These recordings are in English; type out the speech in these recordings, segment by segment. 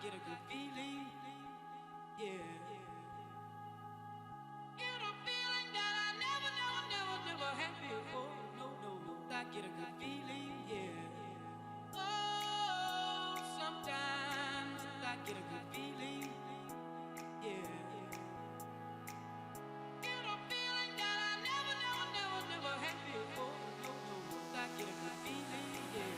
get a good feeling, yeah. Get a feeling that I never had before. No, I get a good feeling, yeah. Oh, sometimes I get a good feeling, yeah. Get a feeling that I never had before. No, I get a good feeling, yeah.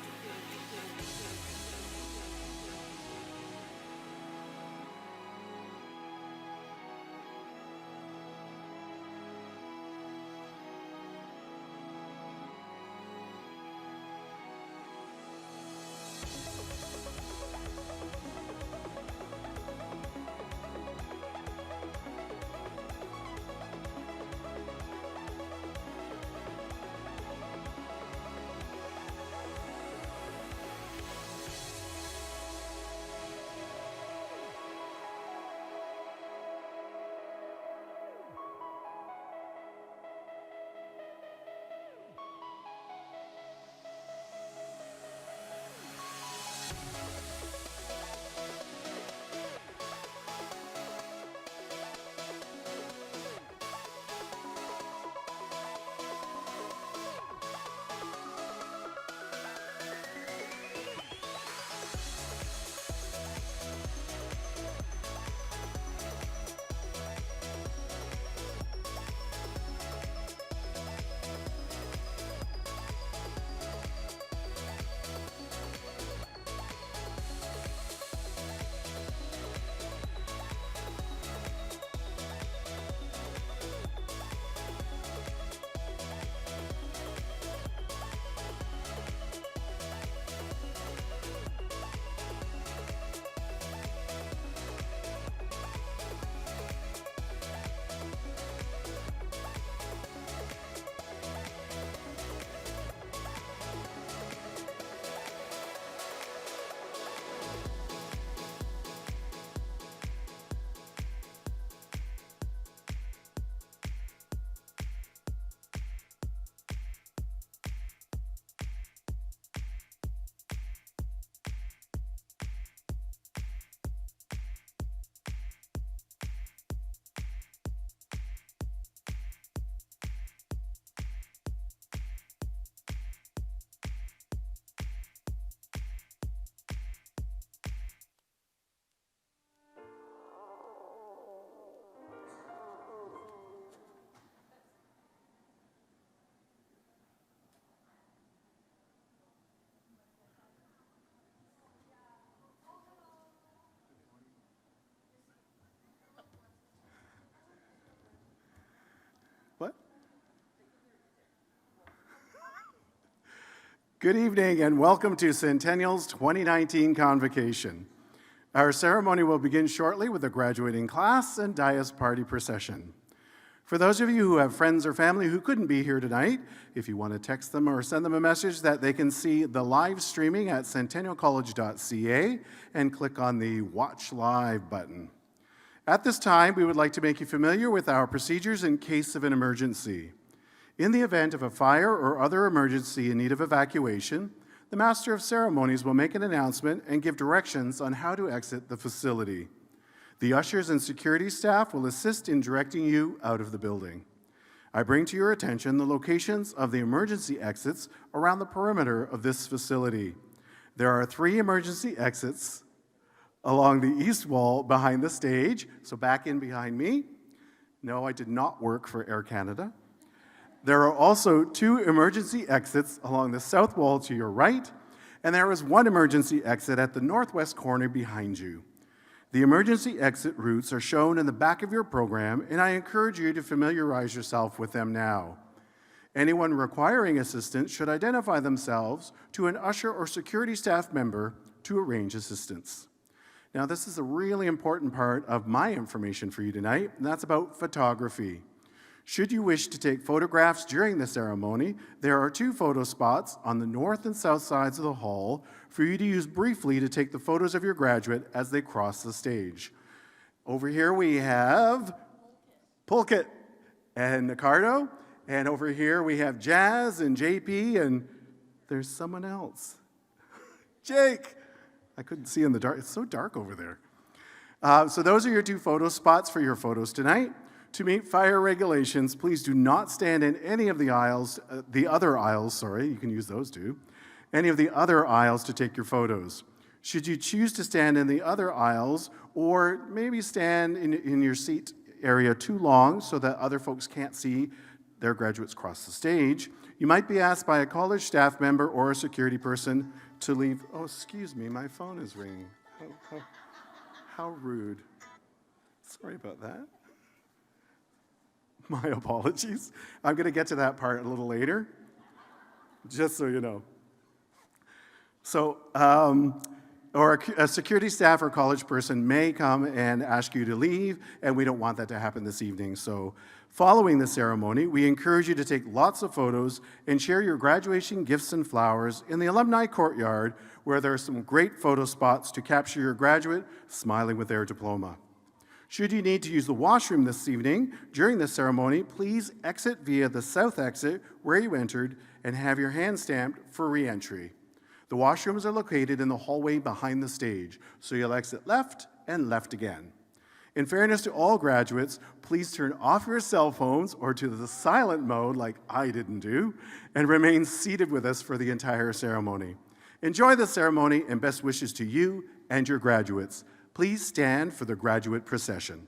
What? Good evening and welcome to Centennial's 2019 Convocation. Our ceremony will begin shortly with a graduating class and Dias Party procession. For those of you who have friends or family who couldn't be here tonight, if you want to text them or send them a message that they can see the live streaming at centennialcollege.ca and click on the Watch Live button. At this time, we would like to make you familiar with our procedures in case of an emergency. In the event of a fire or other emergency in need of evacuation, the Master of Ceremonies will make an announcement and give directions on how to exit the facility. The ushers and security staff will assist in directing you out of the building. I bring to your attention the locations of the emergency exits around the perimeter of this facility. There are 3 emergency exits along the east wall behind the stage, so back in behind me. No, I did not work for Air Canada. There are also 2 emergency exits along the south wall to your right, and there is 1 emergency exit at the northwest corner behind you. The emergency exit routes are shown in the back of your program, and I encourage you to familiarize yourself with them now. Anyone requiring assistance should identify themselves to an usher or security staff member to arrange assistance. Now, this is a really important part of my information for you tonight, and that's about photography. Should you wish to take photographs during the ceremony, there are 2 photo spots on the north and south sides of the hall for you to use briefly to take the photos of your graduate as they cross the stage. Over here we have Pulkit and Nicardo, and over here we have Jazz and JP, and there's someone else. Jake, I couldn't see in the dark. It's so dark over there. So those are your 2 photo spots for your photos tonight. To meet fire regulations, please do not stand in any of the aisles, the other aisles, sorry, you can use those too, any of the other aisles to take your photos. Should you choose to stand in the other aisles, or maybe stand in your seat area too long so that other folks can't see their graduates cross the stage, you might be asked by a college staff member or a security person to leave. Oh, excuse me, my phone is ringing. How rude. Sorry about that. My apologies. I'm going to get to that part a little later, just so you know. So, or a security staff or college person may come and ask you to leave, and we don't want that to happen this evening. So, following the ceremony, we encourage you to take lots of photos and share your graduation gifts and flowers in the alumni courtyard, where there are some great photo spots to capture your graduate smiling with their diploma. Should you need to use the washroom this evening during the ceremony, please exit via the south exit where you entered and have your hand stamped for re-entry. The washrooms are located in the hallway behind the stage, so you'll exit left and left again. In fairness to all graduates, please turn off your cell phones or to the silent mode like I didn't do, and remain seated with us for the entire ceremony. Enjoy the ceremony and best wishes to you and your graduates. Please stand for the graduate procession.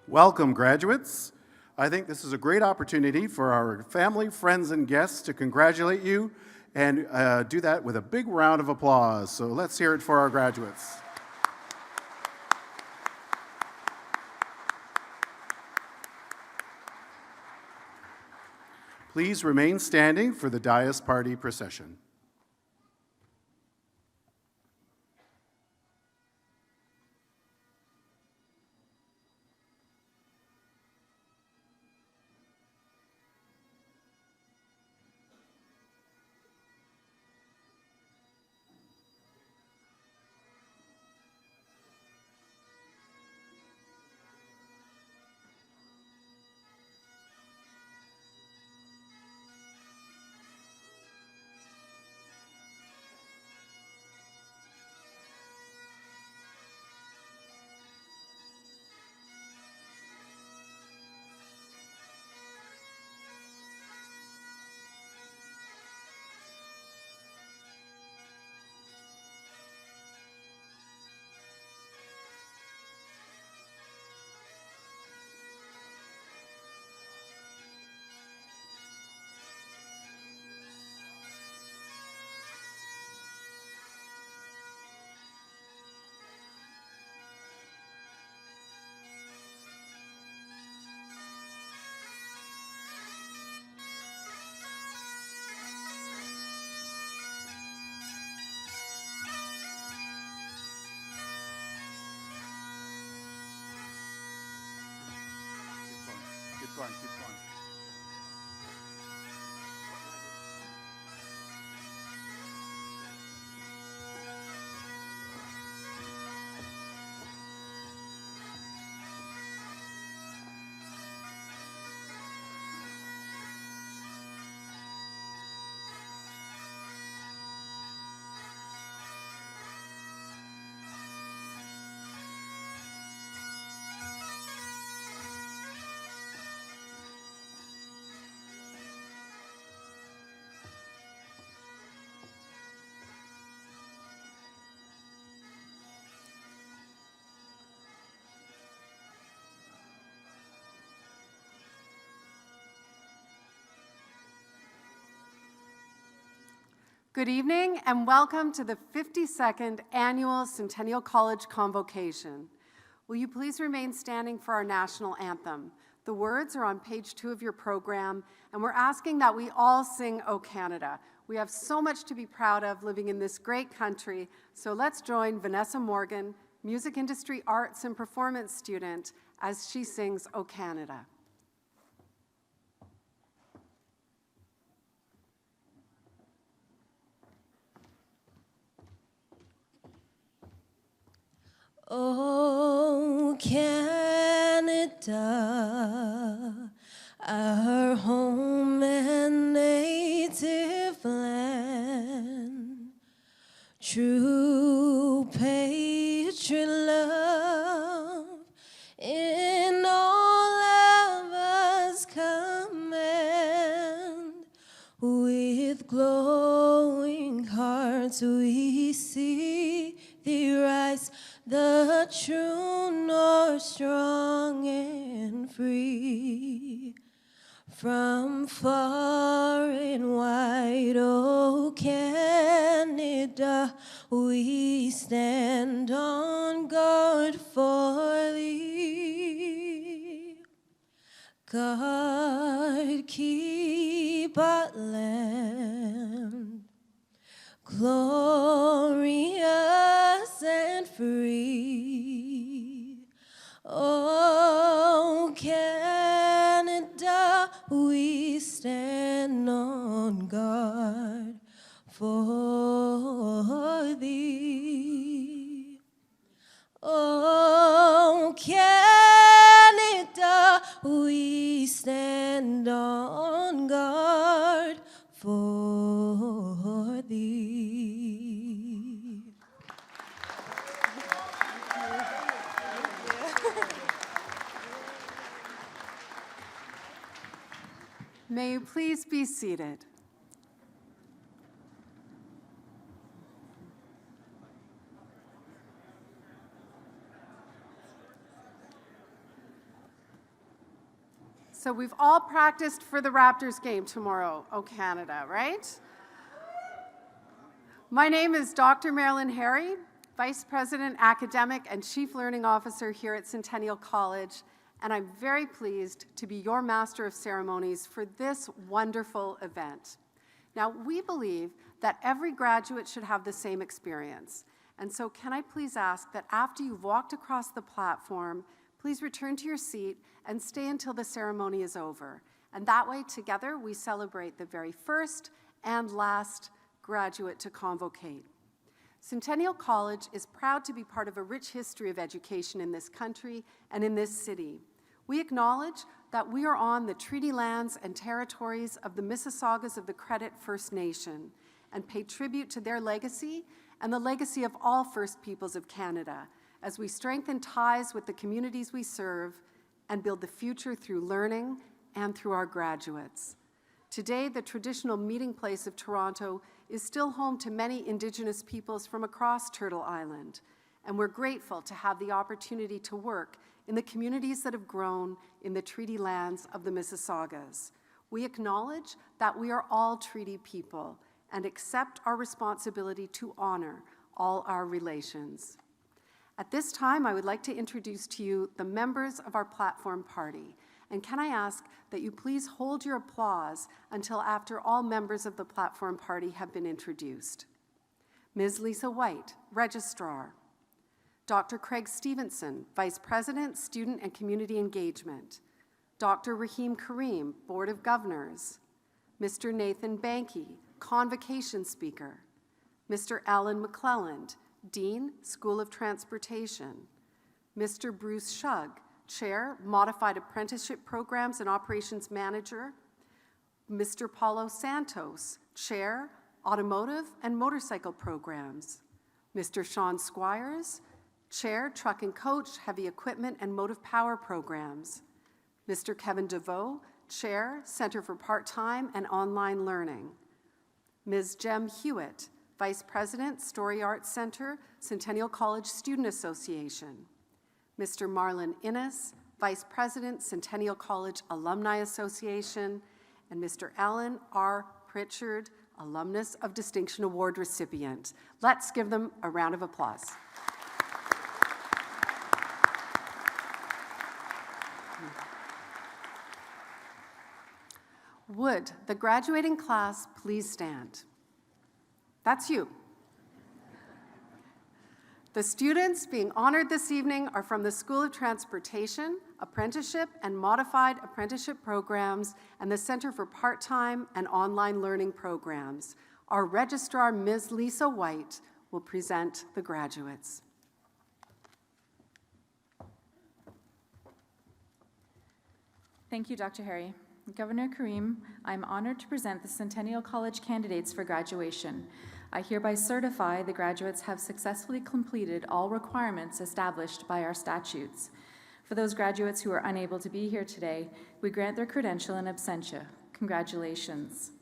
Welcome, graduates. I think this is a great opportunity for our family, friends, and guests to congratulate you and do that with a big round of applause. So let's hear it for our graduates. Please remain standing for the Dias Party procession. Keep going, keep going. Good evening and welcome to the 52nd Annual Centennial College Convocation. Will you please remain standing for our national anthem? The words are on page 2 of your program, and we're asking that we all sing O Canada. We have so much to be proud of living in this great country, so let's join Vanessa Morgan, music industry arts and performance student, as she sings O Canada. Oh, Canada, our home and native land, true patriot love in all of us command. With glowing hearts we see thee rise, the true north, strong and free. From far and wide, O Canada, we stand on guard for thee. God, keep our land glorious and free. Oh, Canada, we stand on guard for thee. Oh, Canada, we stand on guard for thee. May you please be seated. So we've all practiced for the Raptors game tomorrow, oh Canada, right? My name is Dr. Marilyn Harry, Vice President, Academic, and Chief Learning Officer here at Centennial College, and I'm very pleased to be your Master of Ceremonies for this wonderful event. Now, we believe that every graduate should have the same experience, and so can I please ask that after you've walked across the platform, please return to your seat and stay until the ceremony is over. And that way, together, we celebrate the very first and last graduate to convocate. Centennial College is proud to be part of a rich history of education in this country and in this city. We acknowledge that we are on the treaty lands and territories of the Mississaugas of the Credit First Nation and pay tribute to their legacy and the legacy of all First Peoples of Canada as we strengthen ties with the communities we serve and build the future through learning and through our graduates. Today, the traditional meeting place of Toronto is still home to many Indigenous peoples from across Turtle Island, and we're grateful to have the opportunity to work in the communities that have grown in the treaty lands of the Mississaugas. We acknowledge that we are all treaty people and accept our responsibility to honor all our relations. At this time, I would like to introduce to you the members of our platform party. And can I ask that you please hold your applause until after all members of the platform party have been introduced. Ms. Lisa White, Registrar. Dr. Craig Stevenson, Vice President, Student and Community Engagement. Dr. Rahim Karim, Board of Governors. Mr. Nathan Banky, Convocation Speaker. Mr. Alan McClelland, Dean, School of Transportation. Mr. Bruce Shug, Chair, Modified Apprenticeship Programs and Operations Manager. Mr. Paulo Santos, Chair, Automotive and Motorcycle Programs. Mr. Sean Squires, Chair, Truck and Coach, Heavy Equipment and Motive Power Programs. Mr. Kevin DeVoe, Chair, Center for Part-Time and Online Learning. Ms. Jem Hewitt, Vice President, Story Arts Center, Centennial College Student Association. Mr. Marlon Innes, Vice President, Centennial College Alumni Association, and Mr. Alan R. Pritchard, Alumnus of Distinction Award recipient. Let's give them a round of applause. Would the graduating class please stand? That's you. The students being honored this evening are from the School of Transportation, Apprenticeship and Modified Apprenticeship Programs, and the Center for Part-Time and Online Learning Programs. Our Registrar, Ms. Lisa White, will present the graduates. Thank you, Dr. Harry. Governor Karim, I'm honored to present the Centennial College candidates for graduation. I hereby certify the graduates have successfully completed all requirements established by our statutes. For those graduates who are unable to be here today, we grant their credential in absentia. Congratulations.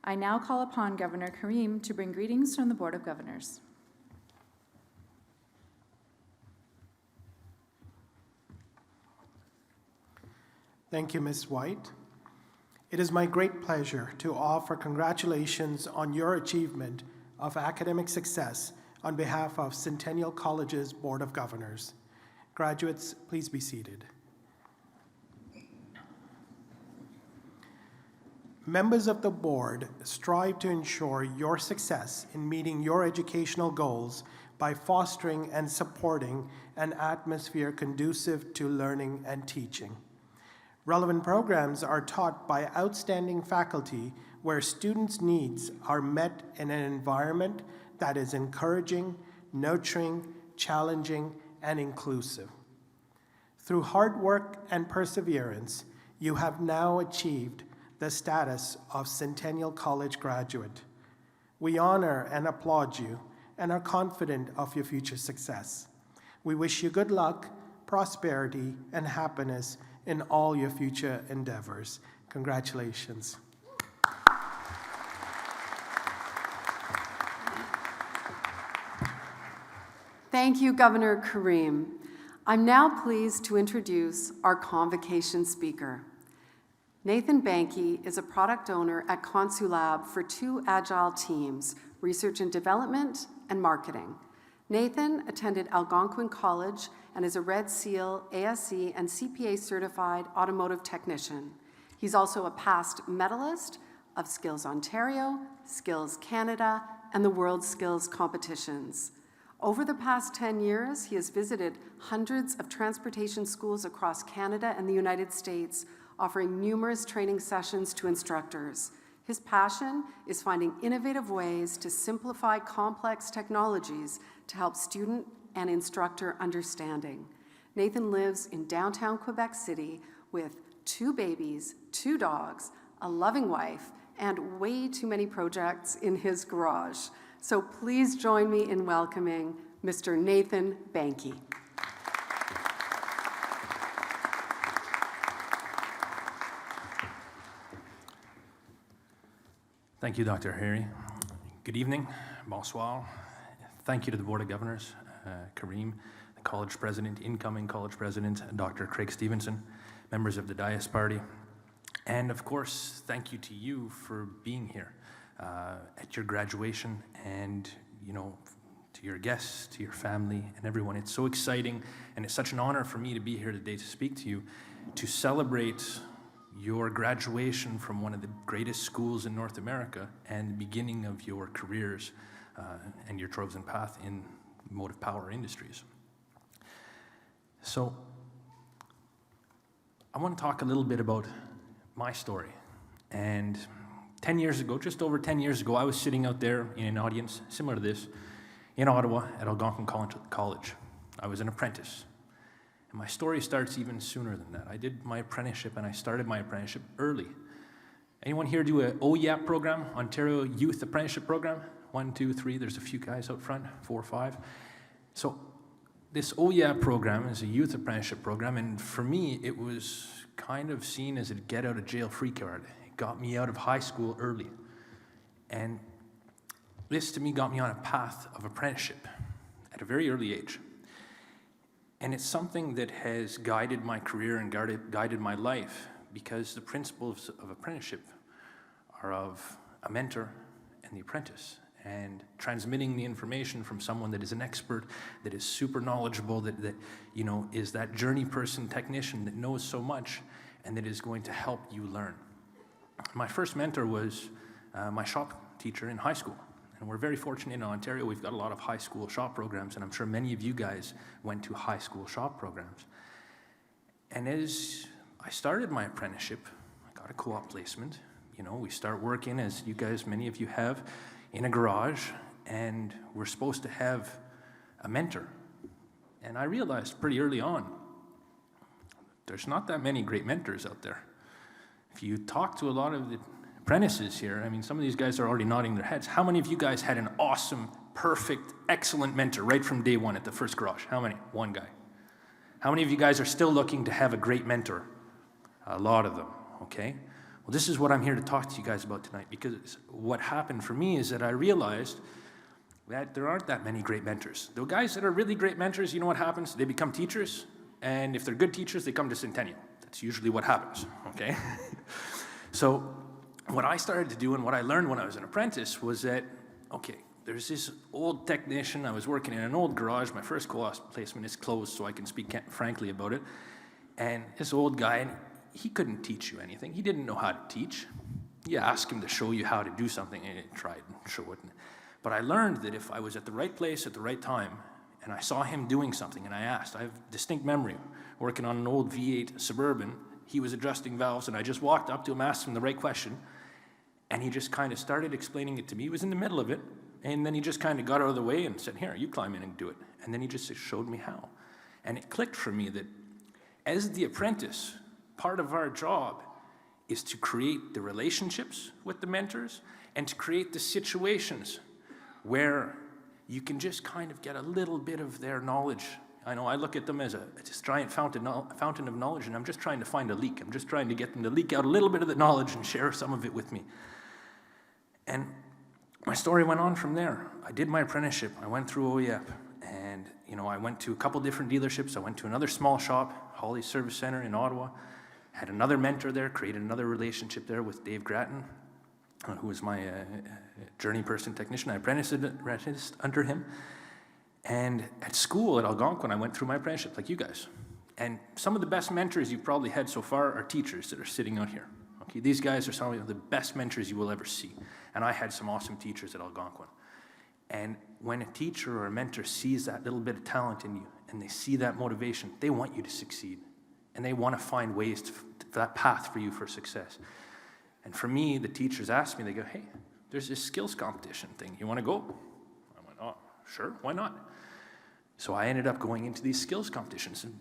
I now call upon Governor Karim to bring greetings from the Board of Governors. Thank you, Ms. White. It is my great pleasure to offer congratulations on your achievement of academic success on behalf of Centennial College's Board of Governors. Graduates, please be seated. Members of the board strive to ensure your success in meeting your educational goals by fostering and supporting an atmosphere conducive to learning and teaching. Relevant programs are taught by outstanding faculty where students' needs are met in an environment that is encouraging, nurturing, challenging, and inclusive. Through hard work and perseverance, you have now achieved the status of Centennial College graduate. We honor and applaud you and are confident of your future success. We wish you good luck, prosperity, and happiness in all your future endeavors. Congratulations. Thank you, Governor Karim. I'm now pleased to introduce our convocation speaker. Nathan Banky is a product owner at Consulab for 2 agile teams, research and development and marketing. Nathan attended Algonquin College and is a Red Seal, ASE, and CPA certified automotive technician. He's also a past medalist of Skills Ontario, Skills Canada, and the World Skills competitions. Over the past 10 years, he has visited hundreds of transportation schools across Canada and the United States, offering numerous training sessions to instructors. His passion is finding innovative ways to simplify complex technologies to help student and instructor understanding. Nathan lives in downtown Quebec City with 2 babies, 2 dogs, a loving wife, and way too many projects in his garage. So please join me in welcoming Mr. Nathan Banky. Thank you, Dr. Harry. Good evening, bonsoir. Thank you to the Board of Governors, Kareem, the college president, incoming college president, Dr. Craig Stevenson, members of the Dias Party, and of course, thank you to you for being here at your graduation, and to your guests, to your family, and everyone. It's so exciting, and it's such an honor for me to be here today to speak to you, to celebrate your graduation from one of the greatest schools in North America and the beginning of your careers and your chosen path in motive power industries. So I want to talk a little bit about my story. And 10 years ago, just over 10 years ago, I was sitting out there in an audience similar to this in Ottawa at Algonquin College. I was an apprentice. And my story starts even sooner than that. I did my apprenticeship, and I started my apprenticeship early. Anyone here do an OYAP program, Ontario Youth Apprenticeship Program? 1, 2, 3, there's a few guys out front, 4, 5. So this OYAP program is a youth apprenticeship program, and for me, it was kind of seen as a get-out-of-jail-free card. It got me out of high school early. And this, to me, got me on a path of apprenticeship at a very early age. And it's something that has guided my career and guided my life, because the principles of apprenticeship are of a mentor and the apprentice, and transmitting the information from someone that is an expert, that is super knowledgeable, that is that journey person, technician that knows so much, and that is going to help you learn. My first mentor was my shop teacher in high school. And we're very fortunate in Ontario, we've got a lot of high school shop programs, and I'm sure many of you guys went to high school shop programs. And as I started my apprenticeship, I got a co-op placement. We start working, as you guys, many of you have, in a garage, and we're supposed to have a mentor. And I realized pretty early on, there's not that many great mentors out there. If you talk to a lot of the apprentices here, some of these guys are already nodding their heads. How many of you guys had an awesome, perfect, excellent mentor right from day one at the first garage? How many? One guy. How many of you guys are still looking to have a great mentor? A lot of them, okay? Well, this is what I'm here to talk to you guys about tonight, because what happened for me is that I realized that there aren't that many great mentors. The guys that are really great mentors, you know what happens? They become teachers, and if they're good teachers, they come to Centennial. That's usually what happens, okay? So what I started to do, and what I learned when I was an apprentice, was that, okay, there's this old technician. I was working in an old garage. My first co-op placement is closed, so I can speak frankly about it. And this old guy, he couldn't teach you anything. He didn't know how to teach. You ask him to show you how to do something, and he tried and show it. But I learned that if I was at the right place at the right time, and I saw him doing something, and I asked, I have distinct memory, working on an old V8 Suburban, he was adjusting valves, and I just walked up to him, asked him the right question, and he just kind of started explaining it to me. He was in the middle of it, and then he just kind of got out of the way and said, here, you climb in and do it. And then he just showed me how. And it clicked for me that as the apprentice, part of our job is to create the relationships with the mentors and to create the situations where you can just kind of get a little bit of their knowledge. I know I look at them as this giant fountain of knowledge, and I'm just trying to find a leak. I'm just trying to get them to leak out a little bit of the knowledge and share some of it with me. And my story went on from there. I did my apprenticeship. I went through OEF, and I went to a couple different dealerships. I went to another small shop, Holly Service Center in Ottawa, Had another mentor there, created another relationship there with Dave Grattan, who was my journey person technician. I apprenticed under him. And at school at Algonquin, I went through my apprenticeship like you guys. And some of the best mentors you've probably had so far are teachers that are sitting out here. Okay, these guys are some of the best mentors you will ever see. And I had some awesome teachers at Algonquin. And when a teacher or a mentor sees that little bit of talent in you, and they see that motivation, they want you to succeed. And they want to find ways for that path for you for success. And for me, the teachers asked me, they go, hey, there's this skills competition thing. You want to go? I went, oh, sure, why not? So I ended up going into these skills competitions. And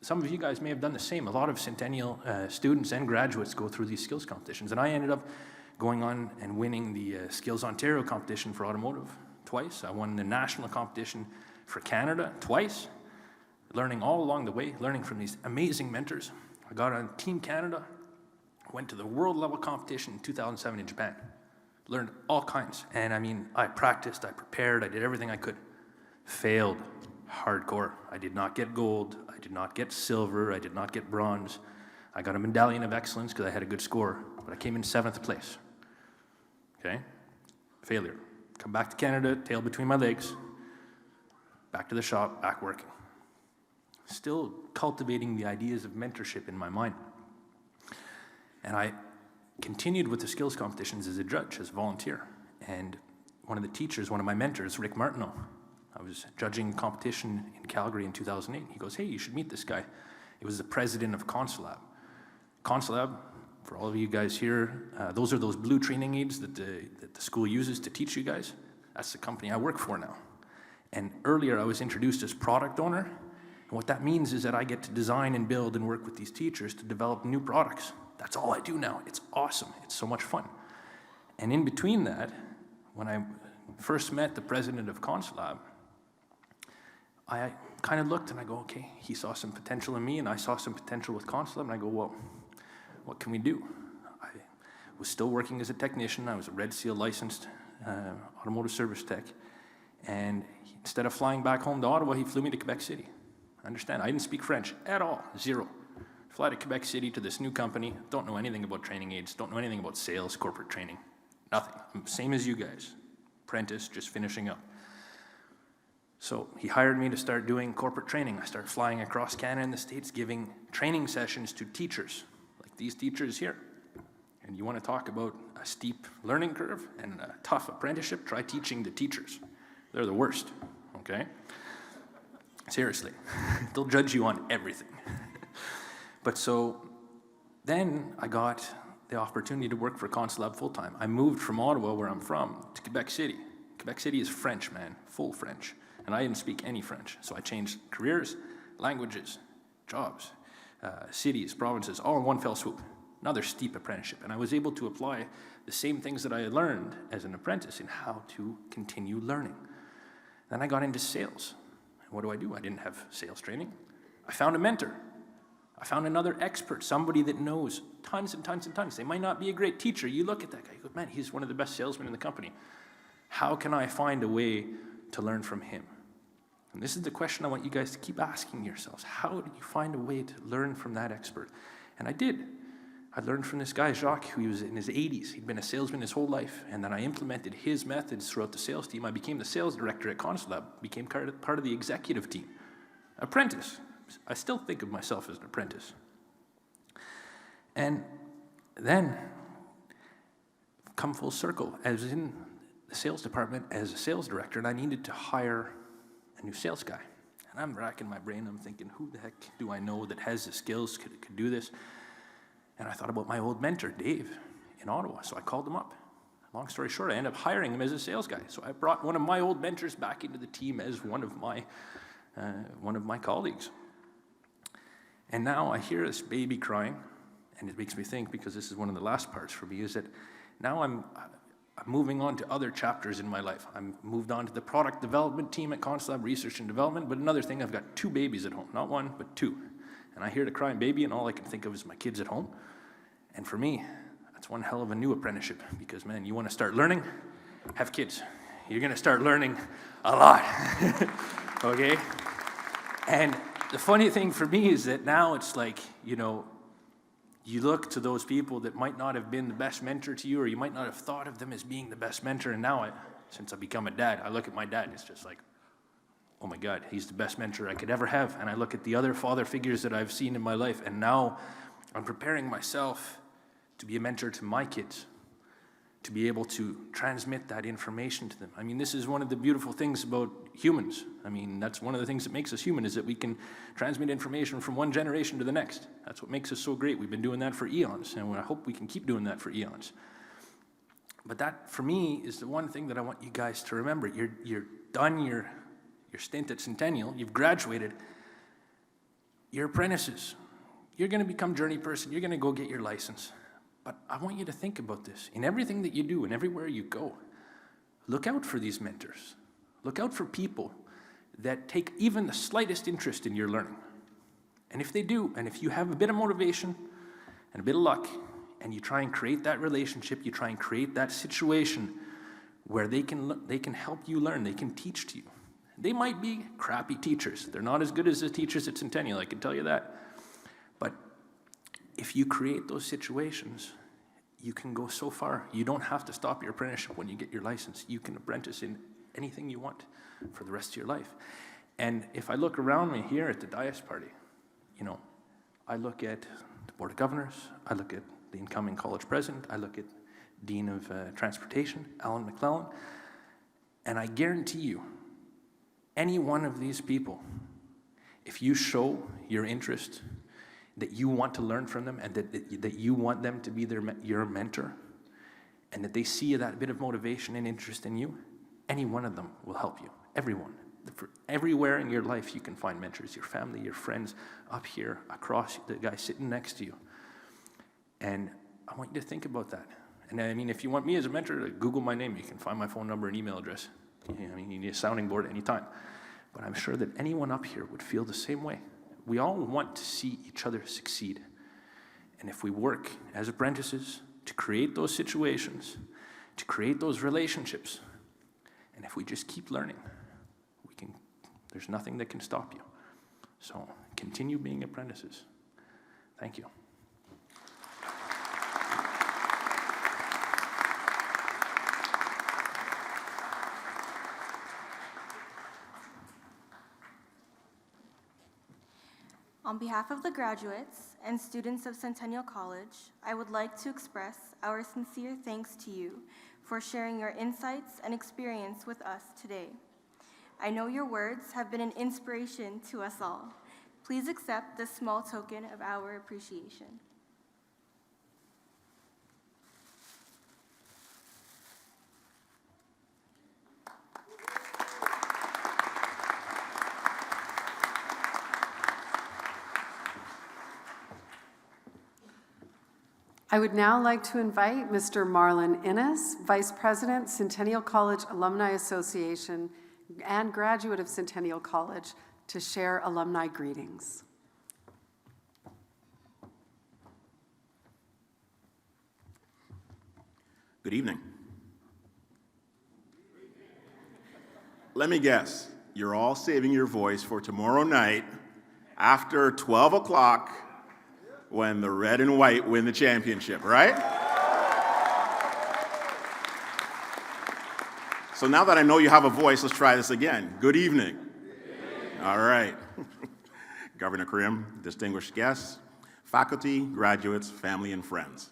some of you guys may have done the same. A lot of Centennial students and graduates go through these skills competitions. And I ended up going on and winning the Skills Ontario competition for automotive twice. I won the national competition for Canada twice, learning all along the way, learning from these amazing mentors. I got on Team Canada, went to the world level competition in 2007 in Japan. Learned all kinds. And I mean, I practiced, I prepared, I did everything I could. Failed hardcore. I did not get gold, I did not get silver, I did not get bronze. I got a medallion of excellence because I had a good score, but I came in 7th place. Okay? Failure. Come back to Canada, tail between my legs, back to the shop, back working. Still cultivating the ideas of mentorship in my mind. And I continued with the skills competitions as a judge, as a volunteer. And one of the teachers, one of my mentors, Rick Martineau, I was judging competition in Calgary in 2008. He goes, hey, you should meet this guy. He was the president of Consulab. Consulab, for all of you guys here, those are those blue training aids that the school uses to teach you guys. That's the company I work for now. And earlier I was introduced as product owner. And what that means is that I get to design and build and work with these teachers to develop new products. That's all I do now. It's awesome. It's so much fun. And in between that, when I first met the president of Consulab, I kind of looked and I go, okay, he saw some potential in me and I saw some potential with Consulab, and I go, well, what can we do? I was still working as a technician. I was a Red Seal licensed automotive service tech. And instead of flying back home to Ottawa, he flew me to Quebec City. Understand, I didn't speak French at all, zero. Fly to Quebec City to this new company, don't know anything about training aids, don't know anything about sales, corporate training, nothing. I'm same as you guys, apprentice, just finishing up. So he hired me to start doing corporate training. I started flying across Canada and the States, giving training sessions to teachers, like these teachers here. And you want to talk about a steep learning curve and a tough apprenticeship, try teaching the teachers. They're the worst, okay? Seriously, they'll judge you on everything. But so then I got the opportunity to work for Consulab full-time. I moved from Ottawa, where I'm from, to Quebec City. Quebec City is French, man, full French. And I didn't speak any French. So I changed careers, languages, jobs, cities, provinces, all in one fell swoop. Another steep apprenticeship. And I was able to apply the same things that I had learned as an apprentice in how to continue learning. Then I got into sales. And what do? I didn't have sales training. I found a mentor. I found another expert, somebody that knows tons and tons and tons. They might not be a great teacher. You look at that guy, you go, man, he's one of the best salesmen in the company. How can I find a way to learn from him? And this is the question I want you guys to keep asking yourselves. How do you find a way to learn from that expert? And I did. I learned from this guy, Jacques, who was in his 80s. He'd been a salesman his whole life. And then I implemented his methods throughout the sales team. I became the sales director at Consulab, became part of the executive team. Apprentice. I still think of myself as an apprentice. And then, come full circle. I was in the sales department as a sales director, and I needed to hire a new sales guy. And I'm racking my brain. I'm thinking, who the heck do I know that has the skills, could do this? And I thought about my old mentor, Dave, in Ottawa. So I called him up. Long story short, I ended up hiring him as a sales guy. So I brought one of my old mentors back into the team as one of my colleagues. And now I hear this baby crying, and it makes me think, because this is one of the last parts for me, is that now I'm moving on to other chapters in my life. I'm moved on to the product development team at Consulab, research and development, but another thing, I've got 2 babies at home, not 1, but 2. And I hear the crying baby, and all I can think of is my kids at home. And for me, that's one hell of a new apprenticeship, because, man, you want to start learning? Have kids. You're going to start learning a lot, okay? And the funny thing for me is that now it's like, you look to those people that might not have been the best mentor to you, or you might not have thought of them as being the best mentor, and now, since I've become a dad, I look at my dad, it's just like, oh my God, he's the best mentor I could ever have. And I look at the other father figures that I've seen in my life, and now I'm preparing myself to be a mentor to my kids, to be able to transmit that information to them. I mean, this is one of the beautiful things about humans. I mean, that's one of the things that makes us human, is that we can transmit information from one generation to the next. That's what makes us so great. We've been doing that for eons, and I hope we can keep doing that for eons. But that, for me, is the one thing that I want you guys to remember. You're done your stint at Centennial. You've graduated. You're apprentices. You're going to become journey person. You're going to go get your license. But I want you to think about this. In everything that you do and everywhere you go, look out for these mentors. Look out for people that take even the slightest interest in your learning. And if they do, and if you have a bit of motivation and a bit of luck, and you try and create that relationship, you try and create that situation where they can help you learn, they can teach to you. They might be crappy teachers. They're not as good as the teachers at Centennial, I can tell you that. But if you create those situations, you can go so far. You don't have to stop your apprenticeship when you get your license. You can apprentice in anything you want for the rest of your life. And if I look around me here at the Dias Party, I look at the Board of Governors, I look at the incoming college president, I look at Dean of Transportation, Alan McClellan, and I guarantee you, any one of these people, if you show your interest, that you want to learn from them, and that you want them to be your mentor, and that they see that bit of motivation and interest in you, any one of them will help you. Everyone. Everywhere in your life you can find mentors, your family, your friends, up here, across, the guy sitting next to you. And I want you to think about that. And I mean, if you want me as a mentor, Google my name. You can find my phone number and email address. I mean, you need a sounding board anytime. But I'm sure that anyone up here would feel the same way. We all want to see each other succeed. And if we work as apprentices to create those situations, to create those relationships, and if we just keep learning, there's nothing that can stop you. So continue being apprentices. Thank you. On behalf of the graduates and students of Centennial College, I would like to express our sincere thanks to you for sharing your insights and experience with us today. I know your words have been an inspiration to us all. Please accept this small token of our appreciation. I would now like to invite Mr. Marlon Innes, Vice President, Centennial College Alumni Association, and graduate of Centennial College, to share alumni greetings. Good evening. Let me guess, you're all saving your voice for tomorrow night after 12 o'clock when the red and white win the championship, right? So now that I know you have a voice, let's try this again. Good evening. All right. Governor Karim, distinguished guests, faculty, graduates, family, and friends.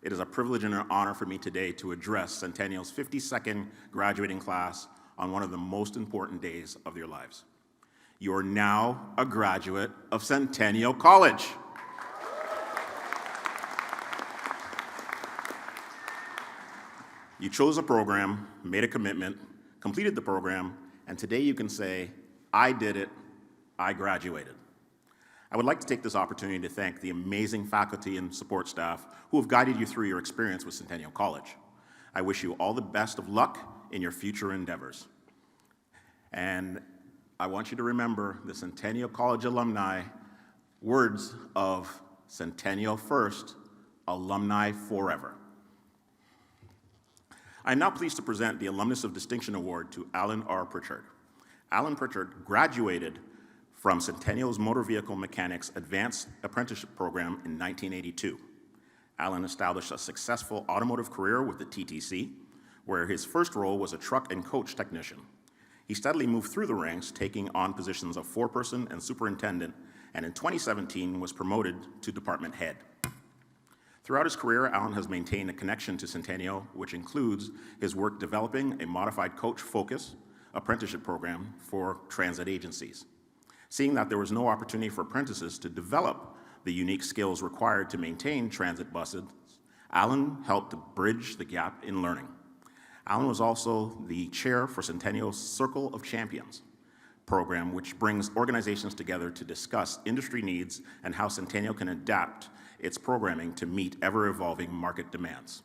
It is a privilege and an honor for me today to address Centennial's 52nd graduating class on one of the most important days of your lives. You are now a graduate of Centennial College. You chose a program, made a commitment, completed the program, and today you can say, I did it, I graduated. I would like to take this opportunity to thank the amazing faculty and support staff who have guided you through your experience with Centennial College. I wish you all the best of luck in your future endeavors. And I want you to remember the Centennial College alumni words of Centennial First, Alumni Forever. I am now pleased to present the Alumnus of Distinction Award to Alan R. Pritchard. Alan Pritchard graduated from Centennial's Motor Vehicle Mechanics Advanced Apprenticeship Program in 1982. Alan established a successful automotive career with the TTC, where his first role was a truck and coach technician. He steadily moved through the ranks, taking on positions of foreperson and superintendent, and in 2017 was promoted to department head. Throughout his career, Alan has maintained a connection to Centennial, which includes his work developing a modified coach focus apprenticeship program for transit agencies. Seeing that there was no opportunity for apprentices to develop the unique skills required to maintain transit buses, Alan helped to bridge the gap in learning. Alan was also the chair for Centennial's Circle of Champions program, which brings organizations together to discuss industry needs and how Centennial can adapt its programming to meet ever-evolving market demands.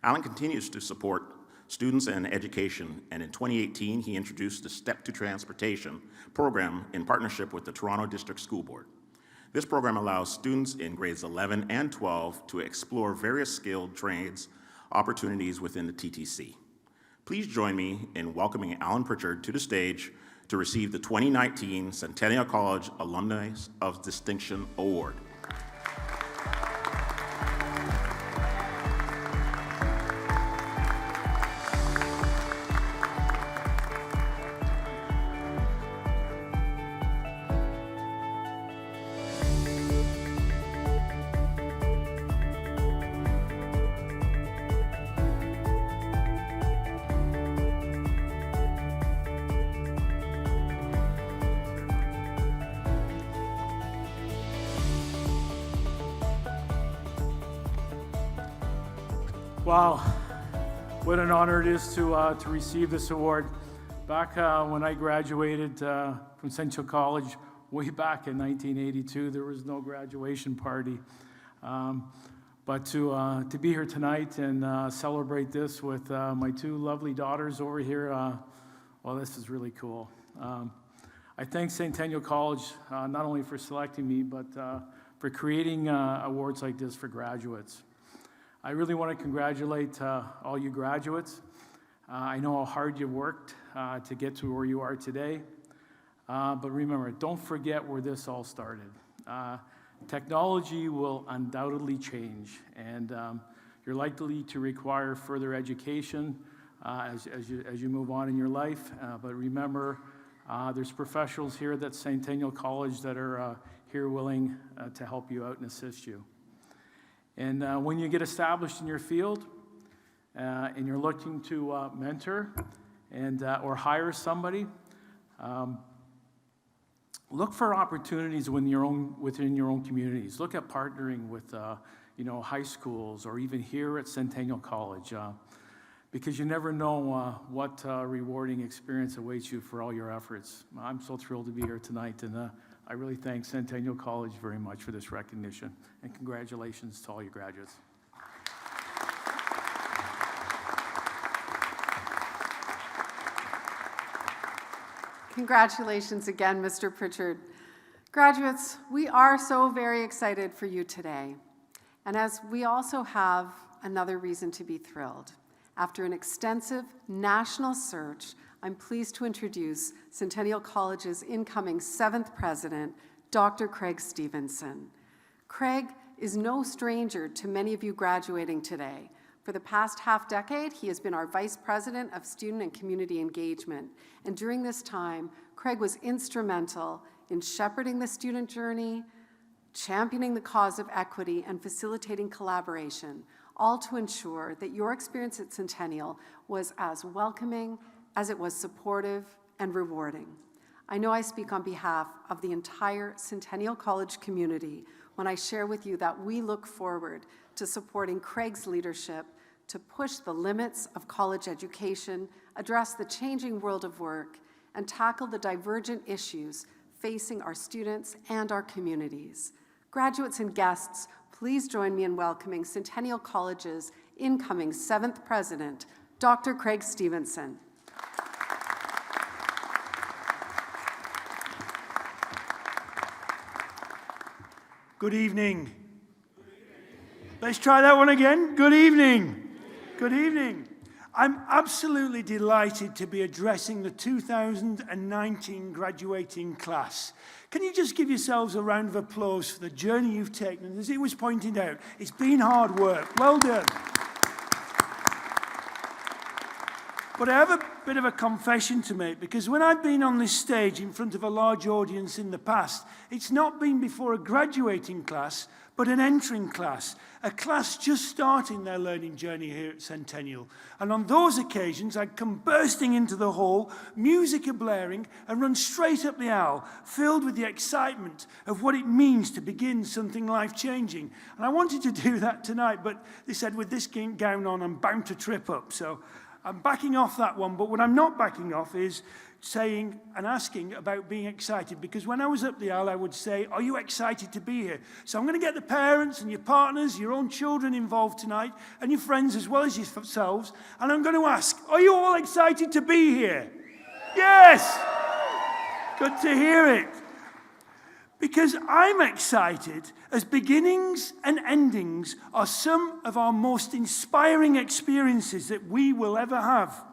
Alan continues to support students and education, and in 2018, he introduced the Step to Transportation program in partnership with the Toronto District School Board. This program allows students in grades 11 and 12 to explore various skilled trades opportunities within the TTC. Please join me in welcoming Alan Pritchard to the stage to receive the 2019 Centennial College Alumni of Distinction Award. Wow, what an honor it is to receive this award. Back when I graduated from Centennial College, way back in 1982, there was no graduation party. But to be here tonight and celebrate this with my two lovely daughters over here, well, this is really cool. I thank Centennial College not only for selecting me, but for creating awards like this for graduates. I really want to congratulate all you graduates. I know how hard you worked to get to where you are today. But remember, don't forget where this all started. Technology will undoubtedly change, and you're likely to require further education as you move on in your life. But remember, there's professionals here at Centennial College that are here willing to help you out and assist you. And when you get established in your field and you're looking to mentor and or hire somebody, look for opportunities within your own communities. Look at partnering with high schools or even here at Centennial College, because you never know what rewarding experience awaits you for all your efforts. I'm so thrilled to be here tonight, and I really thank Centennial College very much for this recognition, and congratulations to all your graduates. Congratulations again, Mr. Pritchard. Graduates, we are so very excited for you today. And as we also have another reason to be thrilled. After an extensive national search, I'm pleased to introduce Centennial College's incoming 7th president, Dr. Craig Stevenson. Craig is no stranger to many of you graduating today. For the past half-decade, he has been our Vice President of Student and Community Engagement. And during this time, Craig was instrumental in shepherding the student journey, championing the cause of equity, and facilitating collaboration, all to ensure that your experience at Centennial was as welcoming as it was supportive and rewarding. I know I speak on behalf of the entire Centennial College community when I share with you that we look forward to supporting Craig's leadership to push the limits of college education, address the changing world of work, and tackle the divergent issues facing our students and our communities. Graduates and guests, please join me in welcoming Centennial College's incoming 7th president, Dr. Craig Stevenson. Good evening. Let's try that one again. Good evening. Good evening. I'm absolutely delighted to be addressing the 2019 graduating class. Can you just give yourselves a round of applause for the journey you've taken? As it was pointed out, it's been hard work. Well done. But I have a bit of a confession to make, because when I've been on this stage in front of a large audience in the past, it's not been before a graduating class, but an entering class, a class just starting their learning journey here at Centennial. And on those occasions, I'd come bursting into the hall, music a-blaring, and run straight up the aisle, filled with the excitement of what it means to begin something life-changing. And I wanted to do that tonight, but they said, with this gown on, I'm bound to trip up. So I'm backing off that one, but what I'm not backing off is saying and asking about being excited, because when I was up the aisle, I would say, are you excited to be here? So I'm going to get the parents and your partners, your own children involved tonight, and your friends as well as yourselves, and I'm going to ask, are you all excited to be here? Yes! Good to hear it. Because I'm excited, as beginnings and endings are some of our most inspiring experiences that we will ever have.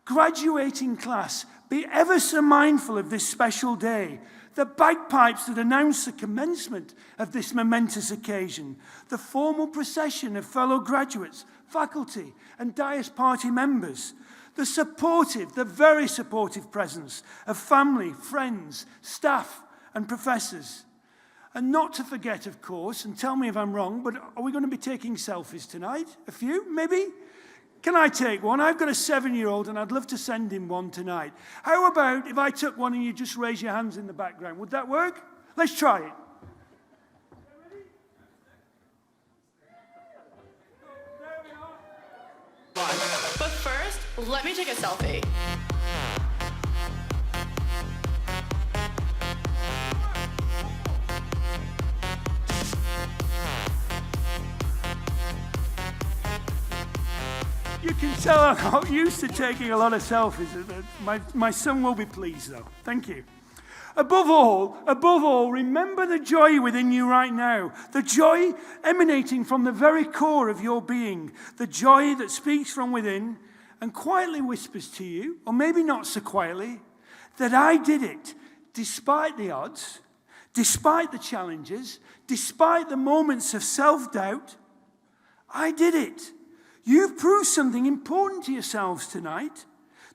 Graduating class, be ever so mindful of this special day, the bagpipes that announce the commencement of this momentous occasion, the formal procession of fellow graduates, faculty, and Dias Party members, the supportive, the very supportive presence of family, friends, staff, and professors. And not to forget, of course, and tell me if I'm wrong, but are we going to be taking selfies tonight? A few, maybe? Can I take one? I've got a 7-year-old and I'd love to send him one tonight. How about if I took one and you just raise your hands in the background? Would that work? Let's try it. But first, let me take a selfie. You can tell I'm not used to taking a lot of selfies. My son will be pleased, though. Thank you. Above all, remember the joy within you right now. The joy emanating from the very core of your being. The joy that speaks from within and quietly whispers to you, or maybe not so quietly, that I did it despite the odds, despite the challenges, despite the moments of self-doubt. I did it. You've proved something important to yourselves tonight,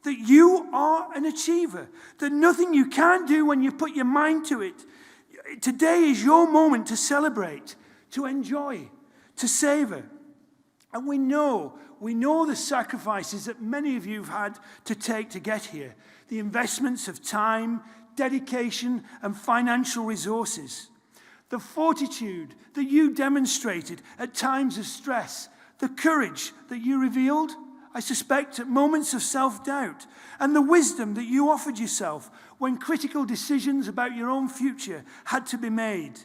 that you are an achiever, that nothing you can't do when you put your mind to it. Today is your moment to celebrate, to enjoy, to savor. And we know the sacrifices that many of you have had to take to get here, the investments of time, dedication, and financial resources, the fortitude that you demonstrated at times of stress, the courage that you revealed, I suspect, at moments of self-doubt, and the wisdom that you offered yourself when critical decisions about your own future had to be made.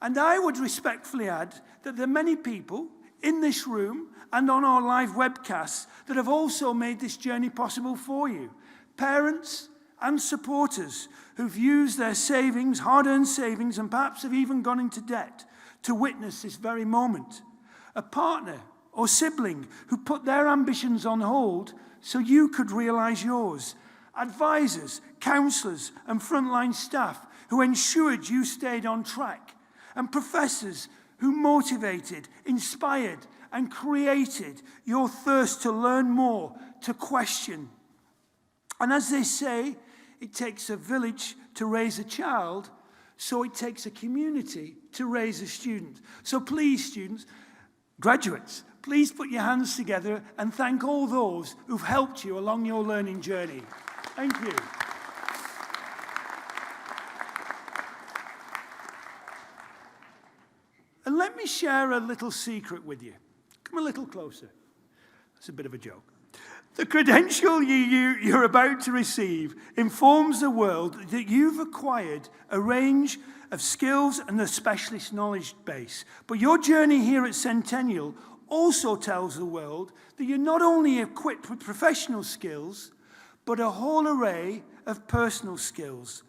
And I would respectfully add that there are many people in this room and on our live webcasts that have also made this journey possible for you. Parents and supporters who've used their savings, hard-earned savings, and perhaps have even gone into debt to witness this very moment. A partner or sibling who put their ambitions on hold so you could realize yours. Advisors, counselors, and frontline staff who ensured you stayed on track. And professors who motivated, inspired, and created your thirst to learn more, to question. And as they say, it takes a village to raise a child, so it takes a community to raise a student. So please, students, graduates, please put your hands together and thank all those who've helped you along your learning journey. Thank you. And let me share a little secret with you. Come a little closer. That's a bit of a joke. The credential you're about to receive informs the world that you've acquired a range of skills and a specialist knowledge base. But your journey here at Centennial also tells the world that you're not only equipped with professional skills, but a whole array of personal skills.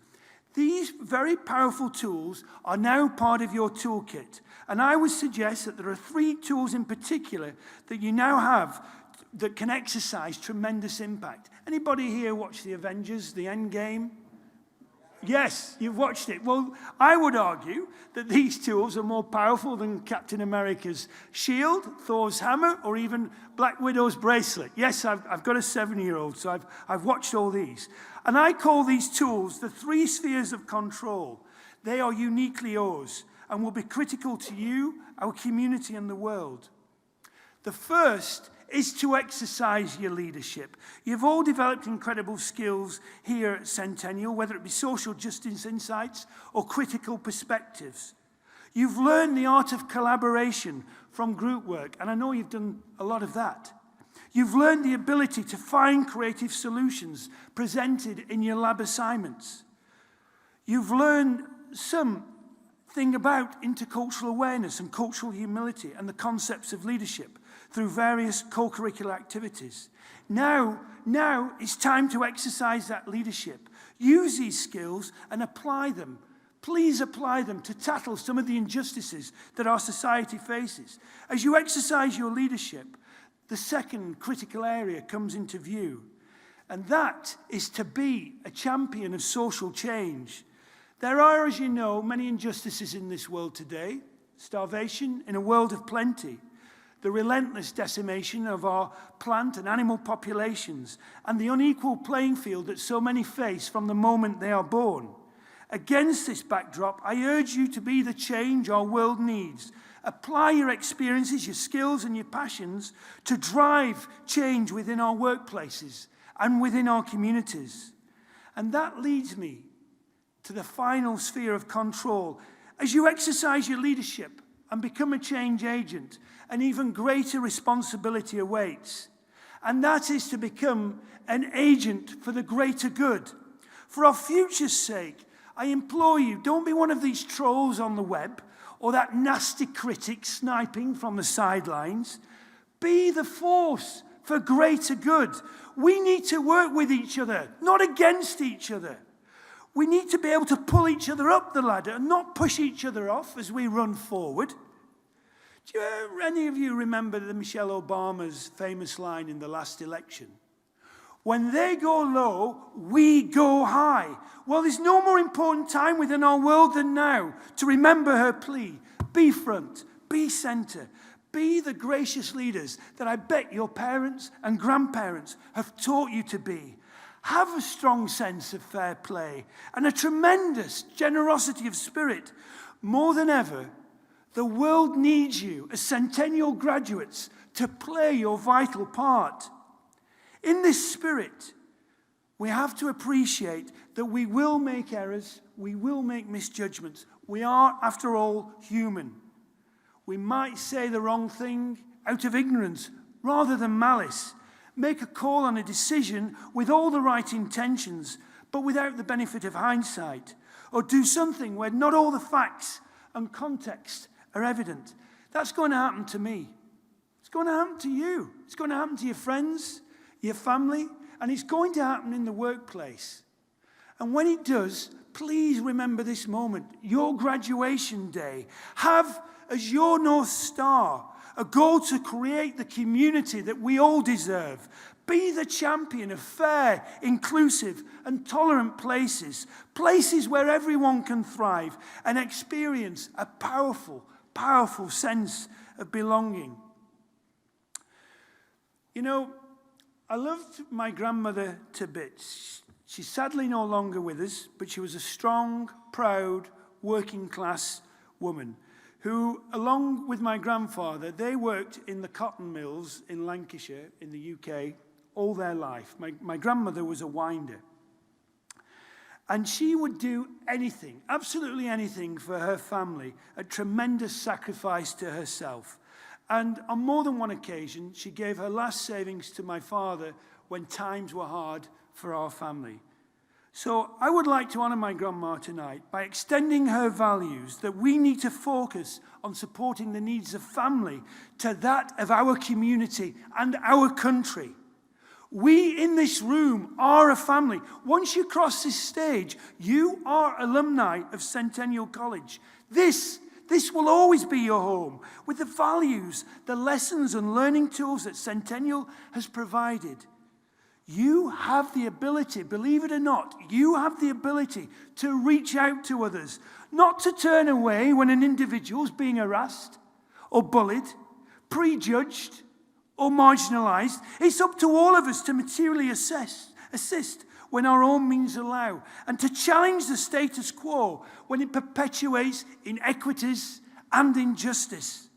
These very powerful tools are now part of your toolkit. And I would suggest that there are 3 tools in particular that you now have that can exercise tremendous impact. Anybody here watch the Avengers, the Endgame? Yes, you've watched it. Well, I would argue that these tools are more powerful than Captain America's shield, Thor's hammer, or even Black Widow's bracelet. Yes, I've got a 7-year-old, so I've watched all these. And I call these tools the 3 spheres of control. They are uniquely yours and will be critical to you, our community, and the world. The first is to exercise your leadership. You've all developed incredible skills here at Centennial, whether it be social justice insights or critical perspectives. You've learned the art of collaboration from group work, and I know you've done a lot of that. You've learned the ability to find creative solutions presented in your lab assignments. You've learned something about intercultural awareness and cultural humility and the concepts of leadership through various co-curricular activities. Now it's time to exercise that leadership. Use these skills and apply them. Please apply them to tackle some of the injustices that our society faces. As you exercise your leadership, the second critical area comes into view, and that is to be a champion of social change. There are, as you know, many injustices in this world today. Starvation in a world of plenty, the relentless decimation of our plant and animal populations, and the unequal playing field that so many face from the moment they are born. Against this backdrop, I urge you to be the change our world needs. Apply your experiences, your skills, and your passions to drive change within our workplaces and within our communities. And that leads me to the final sphere of control. As you exercise your leadership and become a change agent, an even greater responsibility awaits. And that is to become an agent for the greater good. For our future's sake, I implore you, don't be one of these trolls on the web or that nasty critic sniping from the sidelines. Be the force for greater good. We need to work with each other, not against each other. We need to be able to pull each other up the ladder and not push each other off as we run forward. Do any of you remember Michelle Obama's famous line in the last election? When they go low, we go high. Well, there's no more important time within our world than now to remember her plea. Be front, be center, be the gracious leaders that I bet your parents and grandparents have taught you to be. Have a strong sense of fair play and a tremendous generosity of spirit. More than ever, the world needs you as Centennial graduates to play your vital part. In this spirit, we have to appreciate that we will make errors, we will make misjudgments. We are, after all, human. We might say the wrong thing out of ignorance rather than malice, make a call on a decision with all the right intentions, but without the benefit of hindsight, or do something where not all the facts and context are evident. That's going to happen to me. It's going to happen to you. It's going to happen to your friends, your family, and it's going to happen in the workplace. And when it does, please remember this moment, your graduation day. Have as your North Star a goal to create the community that we all deserve. Be the champion of fair, inclusive, and tolerant places. Places where everyone can thrive and experience a powerful, powerful sense of belonging. You know, I loved my grandmother to bits. She's sadly no longer with us, but she was a strong, proud, working-class woman who, along with my grandfather, they worked in the cotton mills in Lancashire, in the UK, all their life. My grandmother was a winder. And she would do anything, absolutely anything for her family, a tremendous sacrifice to herself. And on more than one occasion, she gave her last savings to my father when times were hard for our family. So I would like to honor my grandma tonight by extending her values that we need to focus on supporting the needs of family to that of our community and our country. We in this room are a family. Once you cross this stage, you are alumni of Centennial College. This This will always be your home, with the values, the lessons and learning tools that Centennial has provided. You have the ability, believe it or not, you have the ability to reach out to others, not to turn away when an individual is being harassed or bullied, prejudged or marginalized. It's up to all of us to materially assist when our own means allow, and to challenge the status quo when it perpetuates inequities and injustice.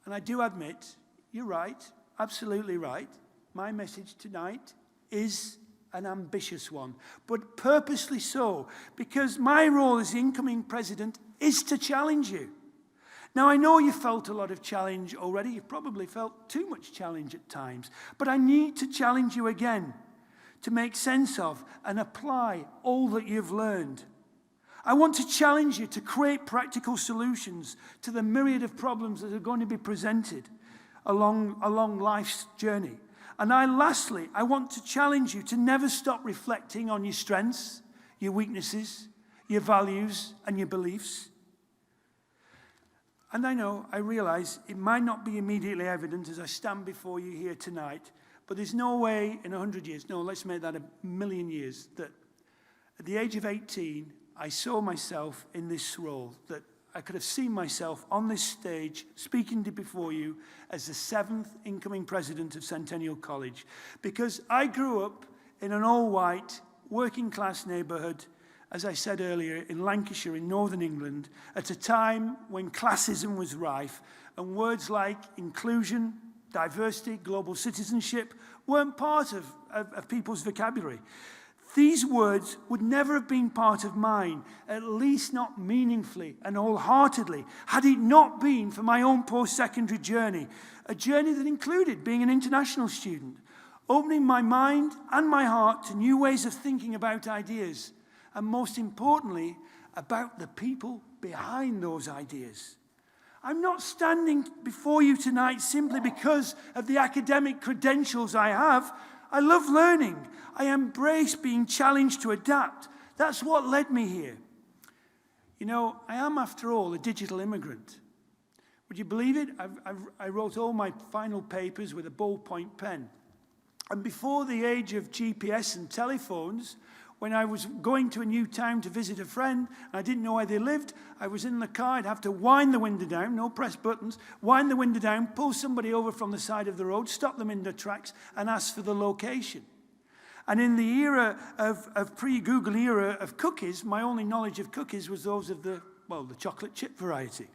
And I do admit, you're right, absolutely right. My message tonight is an ambitious one, but purposely so, because my role as the incoming president is to challenge you. Now, I know you felt a lot of challenge already. You've probably felt too much challenge at times, but I need to challenge you again to make sense of and apply all that you've learned. I want to challenge you to create practical solutions to the myriad of problems that are going to be presented along life's journey. And lastly, I want to challenge you to never stop reflecting on your strengths, your weaknesses, your values, and your beliefs. And I realize it might not be immediately evident as I stand before you here tonight, but there's no way in 100 years, no, let's make that 1,000,000 years, that at the age of 18, I saw myself in this role, that I could have seen myself on this stage speaking before you as the 7th incoming president of Centennial College, because I grew up in an all-white, working-class neighbourhood, as I said earlier, in Lancashire, in Northern England, at a time when classism was rife and words like inclusion, diversity, global citizenship weren't part of people's vocabulary. These words would never have been part of mine, at least not meaningfully and wholeheartedly, had it not been for my own post-secondary journey, a journey that included being an international student, opening my mind and my heart to new ways of thinking about ideas, and most importantly, about the people behind those ideas. I'm not standing before you tonight simply because of the academic credentials I have. I love learning. I embrace being challenged to adapt. That's what led me here. I am, after all, a digital immigrant. Would you believe it? I wrote all my final papers with a ballpoint pen. And before the age of GPS and telephones, when I was going to a new town to visit a friend, and I didn't know where they lived, I was in the car, I'd have to wind the window down, no press buttons, wind the window down, pull somebody over from the side of the road, stop them in their tracks, and ask for the location. And in the era of pre-Google era of cookies, my only knowledge of cookies was those of the chocolate chip variety.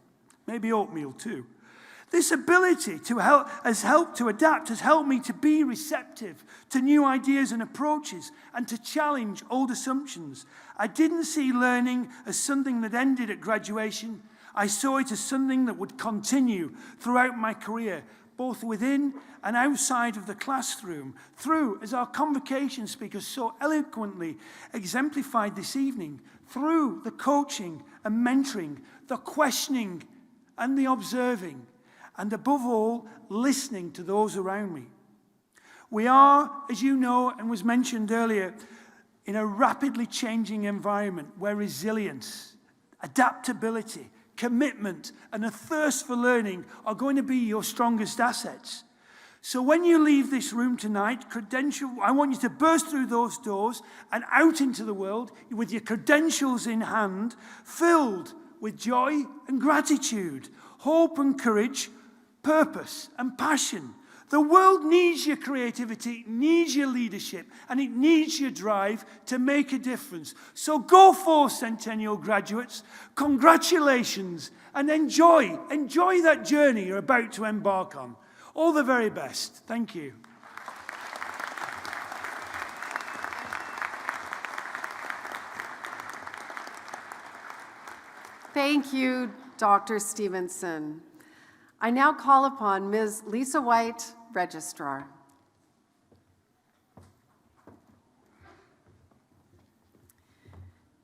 Maybe oatmeal too. This ability has helped to adapt, has helped me to be receptive to new ideas and approaches and to challenge old assumptions. I didn't see learning as something that ended at graduation. I saw it as something that would continue throughout my career, both within and outside of the classroom, through, as our Convocation speakers so eloquently exemplified this evening, through the coaching and mentoring, the questioning and the observing, and above all, listening to those around me. We are, as you know, and was mentioned earlier, in a rapidly changing environment where resilience, adaptability, commitment, and a thirst for learning are going to be your strongest assets. So when you leave this room tonight, I want you to burst through those doors and out into the world with your credentials in hand, filled with joy and gratitude, hope and courage, purpose and passion. The world needs your creativity, needs your leadership, and it needs your drive to make a difference. So go forth, Centennial graduates. Congratulations, and enjoy that journey you're about to embark on. All the very best. Thank you. Thank you, Dr. Stevenson. I now call upon Ms. Lisa White, Registrar.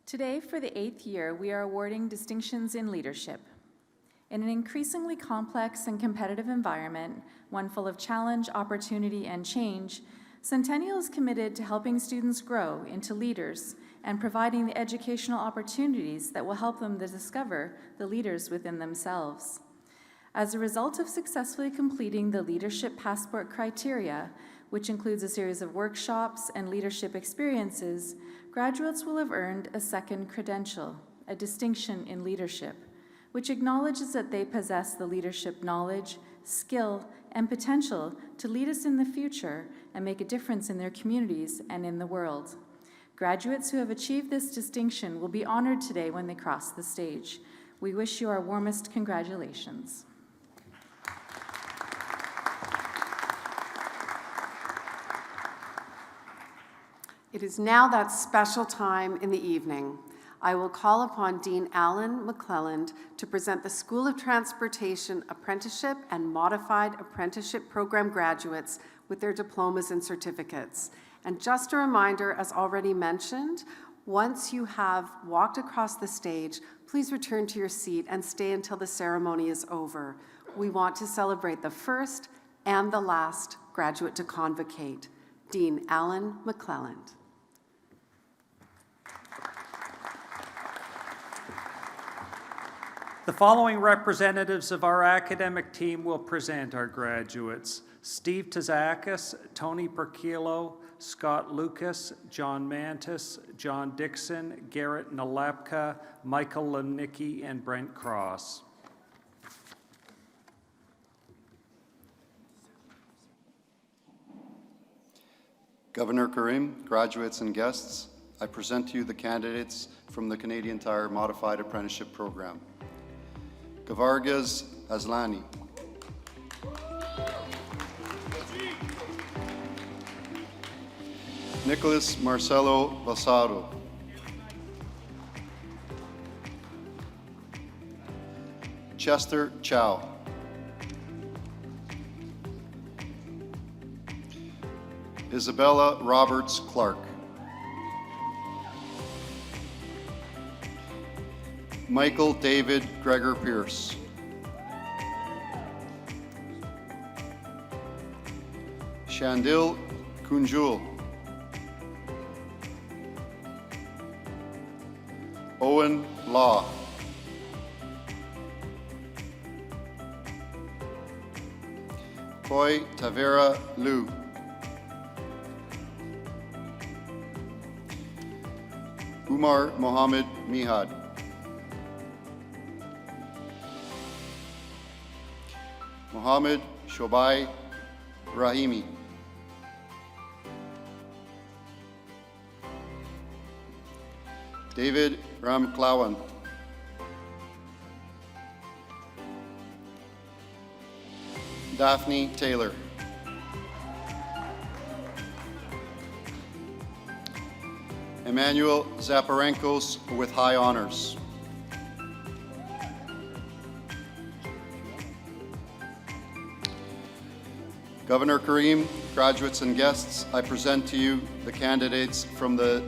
Today, for the 8th year, we are awarding distinctions in leadership. In an increasingly complex and competitive environment, one full of challenge, opportunity, and change, Centennial is committed to helping students grow into leaders and providing the educational opportunities that will help them to discover the leaders within themselves. As a result of successfully completing the Leadership Passport criteria, which includes a series of workshops and leadership experiences, graduates will have earned a second credential, a distinction in leadership, which acknowledges that they possess the leadership knowledge, skill, and potential to lead us in the future and make a difference in their communities and in the world. Graduates who have achieved this distinction will be honored today when they cross the stage. We wish you our warmest congratulations. It is now that special time in the evening. I will call upon Dean Alan McClelland to present the School of Transportation Apprenticeship and Modified Apprenticeship Program graduates with their diplomas and certificates. And just a reminder, as already mentioned, once you have walked across the stage, please return to your seat and stay until the ceremony is over. We want to celebrate the first and the last graduate to convocate, Dean Alan McClelland. The following representatives of our academic team will present our graduates: Steve Tazakis, Tony Perkilo, Scott Lucas, John Mantis, John Dixon, Garrett Nalepka, Michael Lanicki, and Brent Cross. Governor Karim, graduates and guests, I present to you the candidates from the Canadian Tire Modified Apprenticeship Program. Gavargas Aslani. Nicholas Marcelo Basado. Chester Chow. Isabella Roberts Clark. Michael David Gregor Pierce. Shandil Kunjul. Owen Law. Koi Tavera Liu. Umar Mohammed Mihad. Mohammed Shobai Rahimi. David Ramklawan. Daphne Taylor. Emmanuel Zaparenkos with high honors. Governor Karim, graduates and guests, I present to you the candidates from the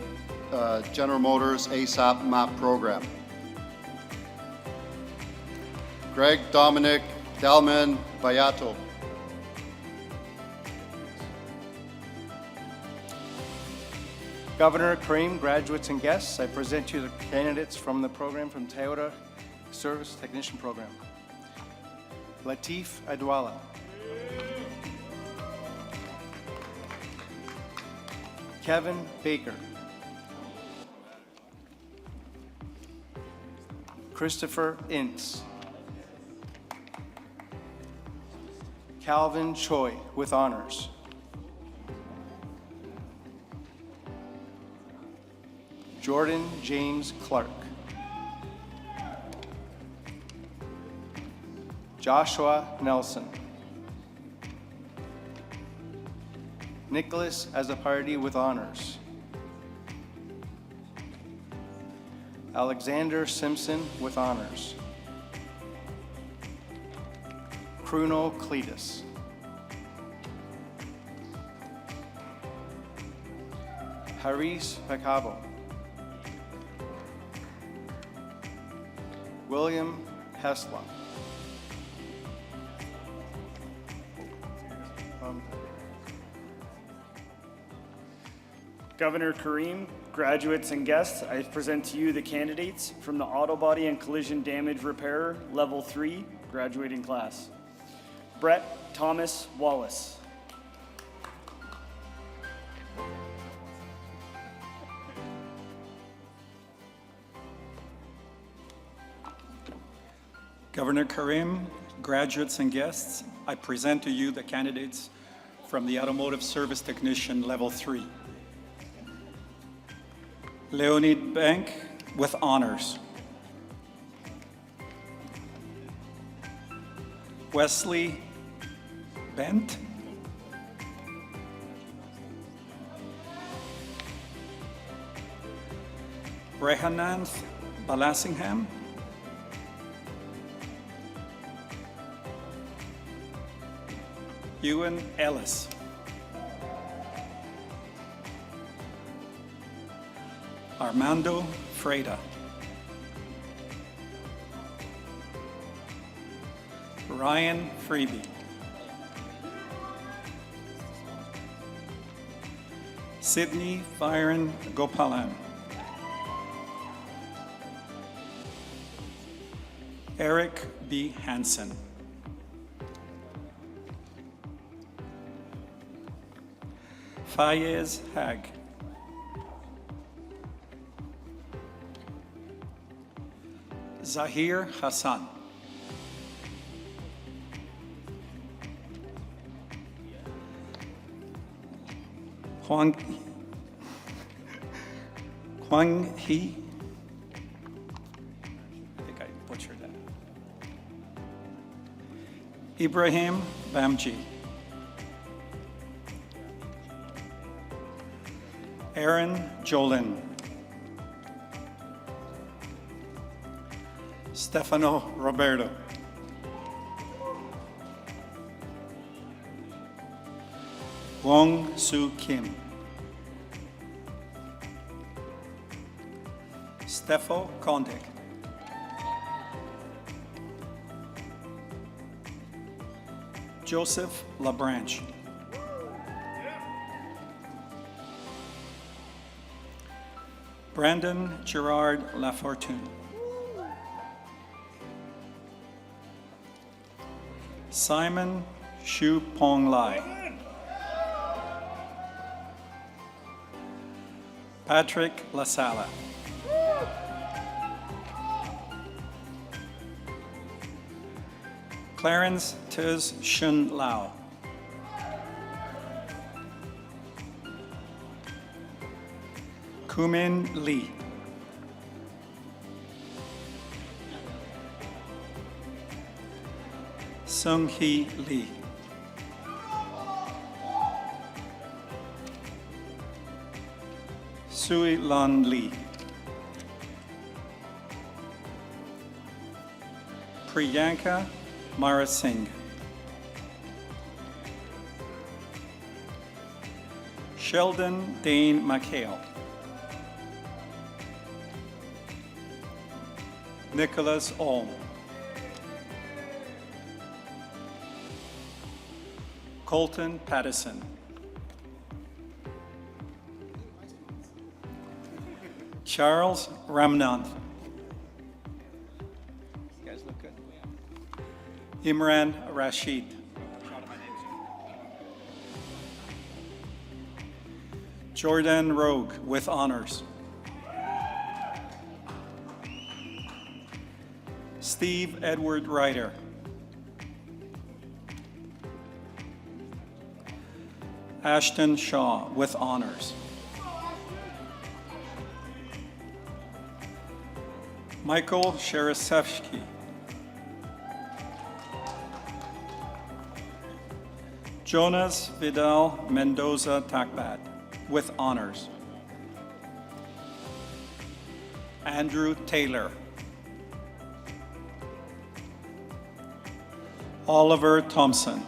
General Motors ASAP MAP program. Greg Dominic Dalman Bayato. Governor Karim, graduates and guests, I present you the candidates from the program from Toyota Service Technician Program. Latif Adwala. Kevin Baker. Christopher Ince. Calvin Choi with honors. Jordan James Clark. Joshua Nelson. Nicholas Azapardi with honors. Alexander Simpson with honors. Bruno Cletus. Haris Pacabo. William Hesla. Governor Karim, Graduates and guests, I present to you the candidates from the Auto Body and Collision Damage Repairer Level 3 graduating class. Brett Thomas Wallace. Governor Karim, graduates and guests, I present to you the candidates from the Automotive Service Technician Level 3. Leonid Bank with honors. Wesley Bent. Rehananth Balassingham. Ewan Ellis. Armando Freda. Ryan Freeby. Sydney Byron Gopalan. Eric B. Hansen. Fayez Hag. Zahir Hassan. Huang He. I think I butchered that. Ibrahim Bamji. Aaron Jolin. Stefano Roberto. Wong Soo Kim. Stefo Kondik. Joseph LaBranche. Brandon Gerard Lafortune. Simon Shu Pong Lai. Patrick LaSala. Clarence Tiz Shun Lau. Kumin Lee. Sung Hee Lee. Sui Lan Lee. Priyanka Mara Singh. Sheldon Dane McHale. Nicholas Olm. Colton Pattison. Charles Ramnant. You guys look good. Imran Rashid. Jordan Rogue with honors. Steve Edward Ryder. Ashton Shaw with honors. Michael Sherasevsky. Jonas Vidal Mendoza Takbat with honors. Andrew Taylor. Oliver Thompson.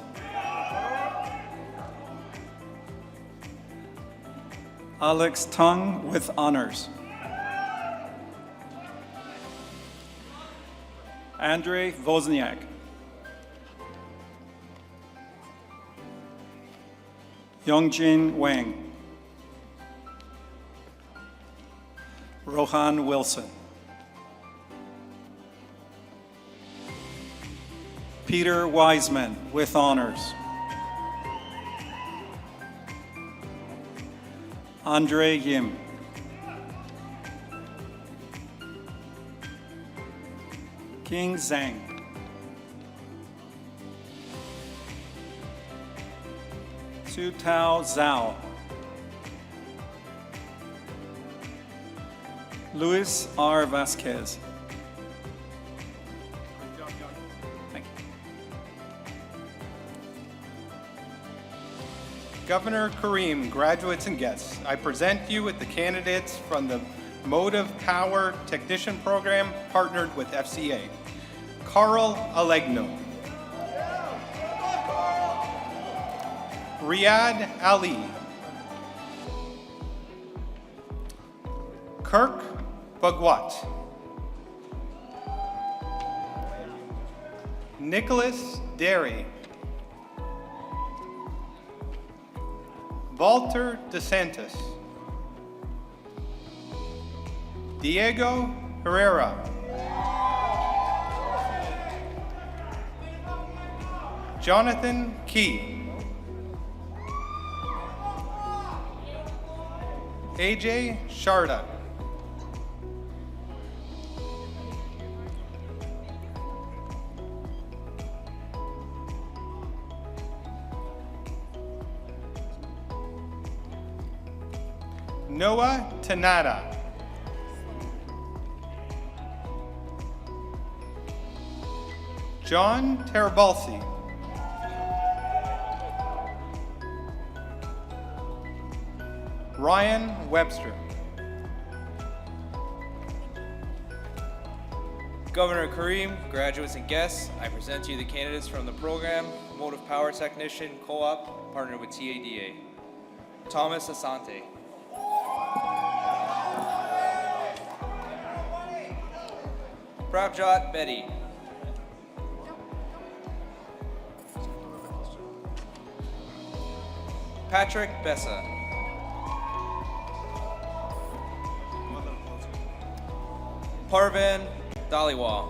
Alex Tung with honors. Andrei Wozniak. Youngjin Wang. Rohan Wilson. Peter Wiseman with honors. Andre Yim. King Zhang. Su Tao Zhao. Luis R. Vasquez. Thank you. Governor Karim, graduates and guests, I present you with the candidates from the Motive Power Technician Program partnered with FCA. Carl Alegno. Riyad Ali. Kirk Bagwat. Nicholas Derry. Walter DeSantis. Diego Herrera. Jonathan Key. AJ Sharda. Noah Tanada. John Terabalsi. Ryan Webster. Governor Karim, graduates and guests, I present to you the candidates from the program, Motive Power Technician Co-op, partnered with TADA. Thomas Asante. Prabjot Betty. Patrick Bessa. Parvin Dhaliwal.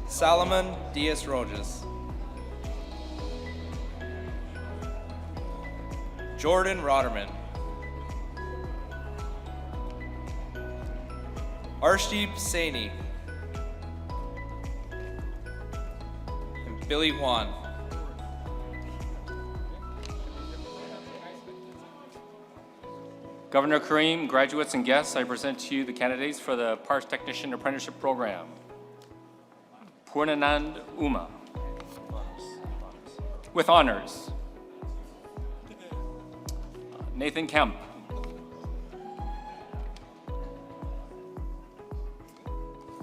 Salomon Diaz Rojas. Jordan Roderman. Arshdeep Saini. And Billy Juan. Governor Karim, graduates and guests, I present to you the candidates for the Parts Technician Apprenticeship Program. Purnanand Uma. With honors. Nathan Kemp.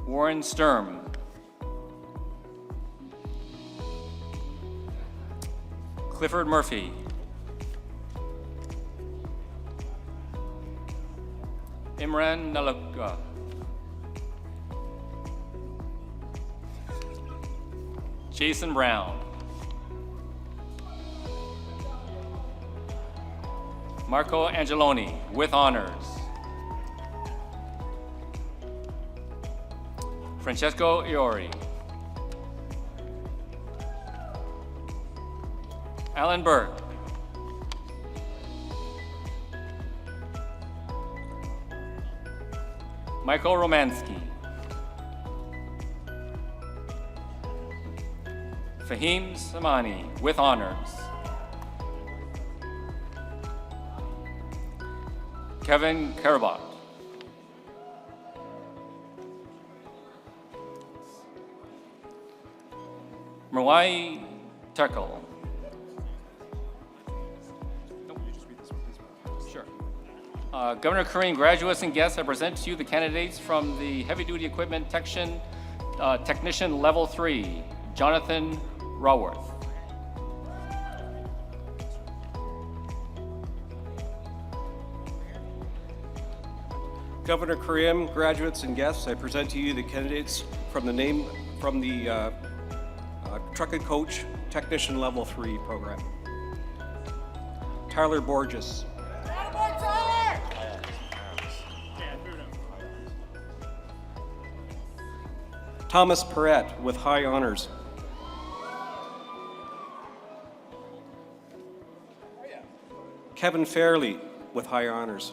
Warren Sturm. Clifford Murphy. Imran Nalukka. Jason Brown. Marco Angeloni, with honors. Francesco Iori. Alan Burke. Michael Romansky. Fahim Samani, with honors. Kevin Karabot. Mawai Tekel. Sure. Governor Karim, graduates and guests, I present to you the candidates from the Heavy Duty Equipment Technician Level 3, Jonathan Raworth. Governor Karim, graduates and guests, I present to you the candidates from the Truck and Coach Technician Level 3 program. Tyler Borges. Thomas Perrette with high honors. Kevin Fairley with high honors.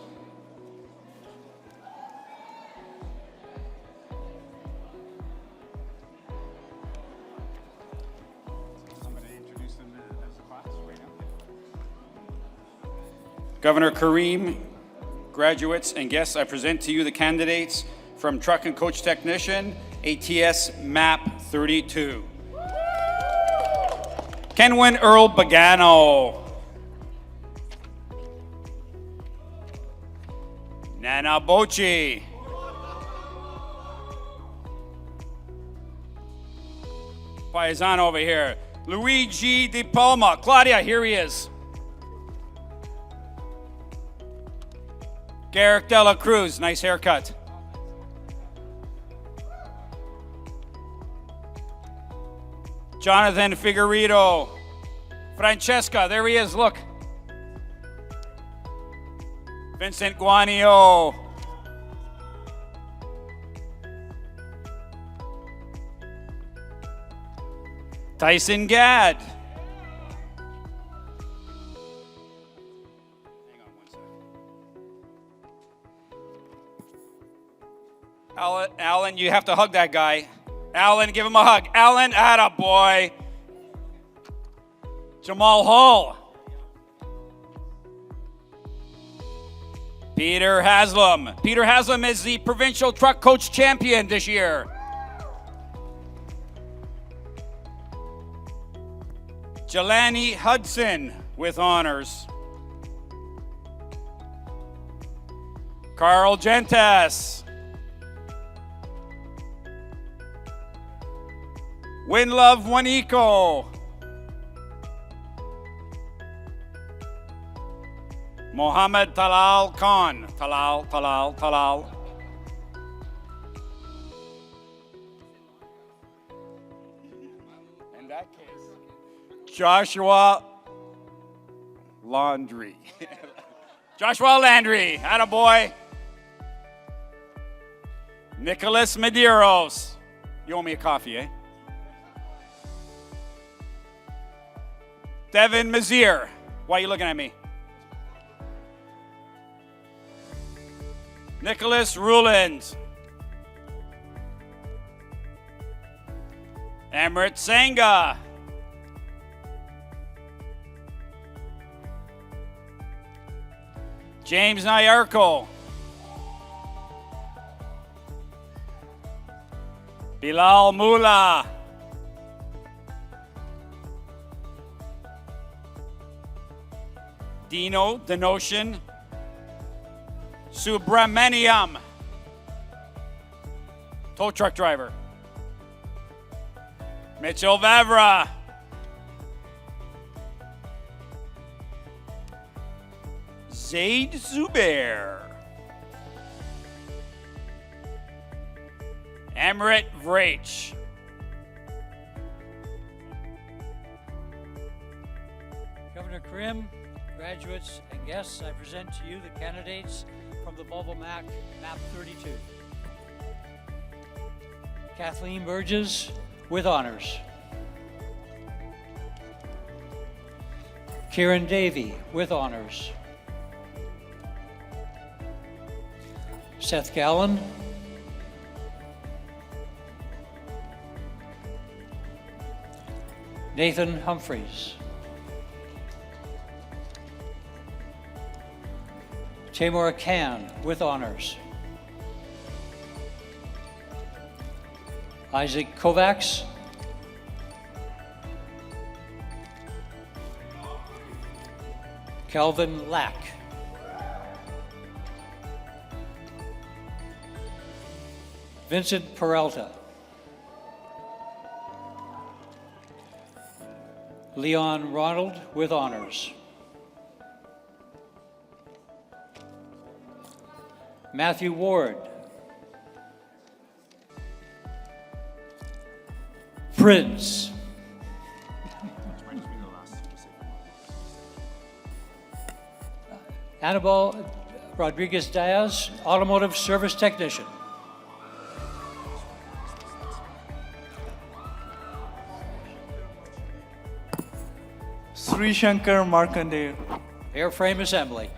Governor Kareem, graduates and guests, I present to you the candidates from Truck and Coach Technician, ATS MAP 32. Kenwin Earl Bagano. Nana Bochi. Paisan over here. Luigi Di Palma. Claudia, here he is. Garrick Dela Cruz, nice haircut. Jonathan Figueredo. Francesca, there he is, look. Vincent Guanio. Tyson Gadd. Alan, you have to hug that guy. Alan, give him a hug. Alan, attaboy. Jamal Hall. Peter Haslam. Peter Haslam is the provincial truck coach champion this year. Jelani Hudson with honors. Carl Gentes. Winlove Waniko. Mohammed Talal Khan. Talal. In that case, Joshua Landry. Joshua Landry, attaboy. Nicholas Medeiros. You owe me a coffee, eh? Devin Mazier. Why are you looking at me? Nicholas Ruland. Amrit Sangha. James Nyarko. Bilal Mula. Dino Denotion. Subramaniam. Tow truck driver. Mitchell Vavra. Zaid Zubair. Amrit Vrach. Governor Karim, graduates and guests, I present to you the candidates from the Volvo MAC, MAP 32. Kathleen Burgess with honors. Kieran Davey with honors. Seth Gallen. Nathan Humphreys. Tamora Khan with honors. Isaac Kovacs. Calvin Lack. Vincent Peralta. Leon Ronald with honors. Matthew Ward. Prince. Annabelle Rodriguez-Diaz, Automotive Service Technician. Sri Shankar Markandeya. Airframe Assembly.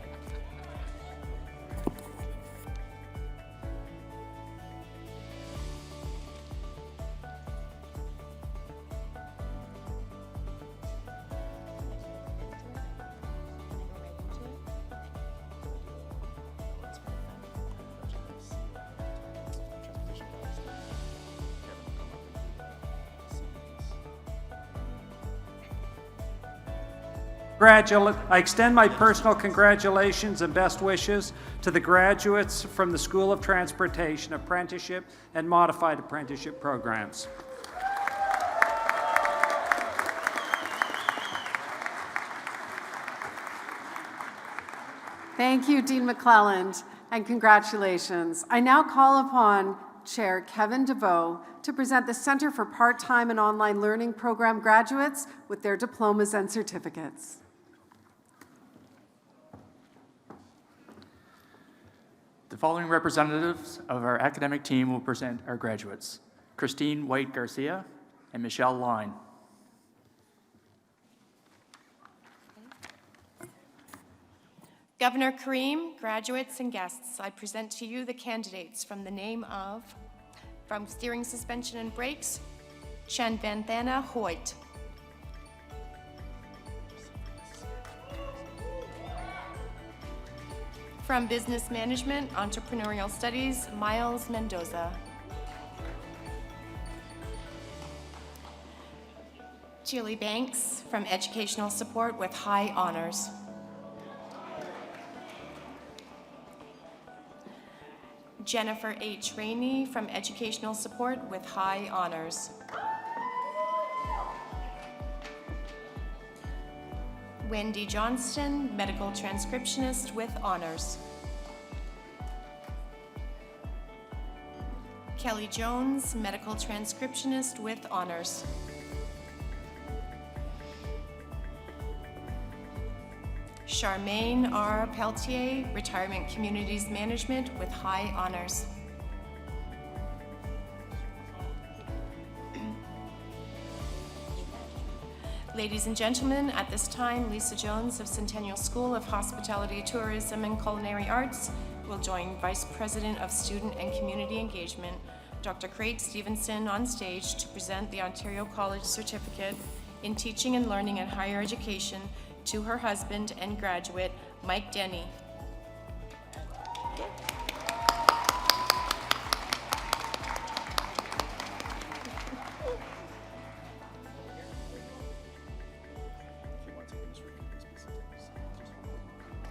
I extend my personal congratulations and best wishes to the graduates from the School of Transportation Apprenticeship and Modified Apprenticeship programs. Thank you, Dean McClelland, and congratulations. I now call upon Chair Kevin DeVoe to present the Center for Part-Time and Online Learning Program graduates with their diplomas and certificates. The following representatives of our academic team will present our graduates: Christine White Garcia and Michelle Line. Governor Karim, graduates and guests, I present to you the candidates from Steering Suspension and Brakes, Chanvanthana Hoyt. From Business Management, Entrepreneurial Studies, Miles Mendoza. Julie Banks, from Educational Support with high honors. Jennifer H. Rainey, from Educational Support with high honors. Wendy Johnston, Medical Transcriptionist with honors. Kelly Jones, Medical Transcriptionist with honors. Charmaine R. Peltier, Retirement Communities Management with high honors. Ladies and gentlemen, at this time, Lisa Jones of Centennial School of Hospitality, Tourism, and Culinary Arts will join Vice President of Student and Community Engagement, Dr. Craig Stevenson, on stage to present the Ontario College Certificate in Teaching and Learning in Higher Education to her husband and graduate, Mike Denny.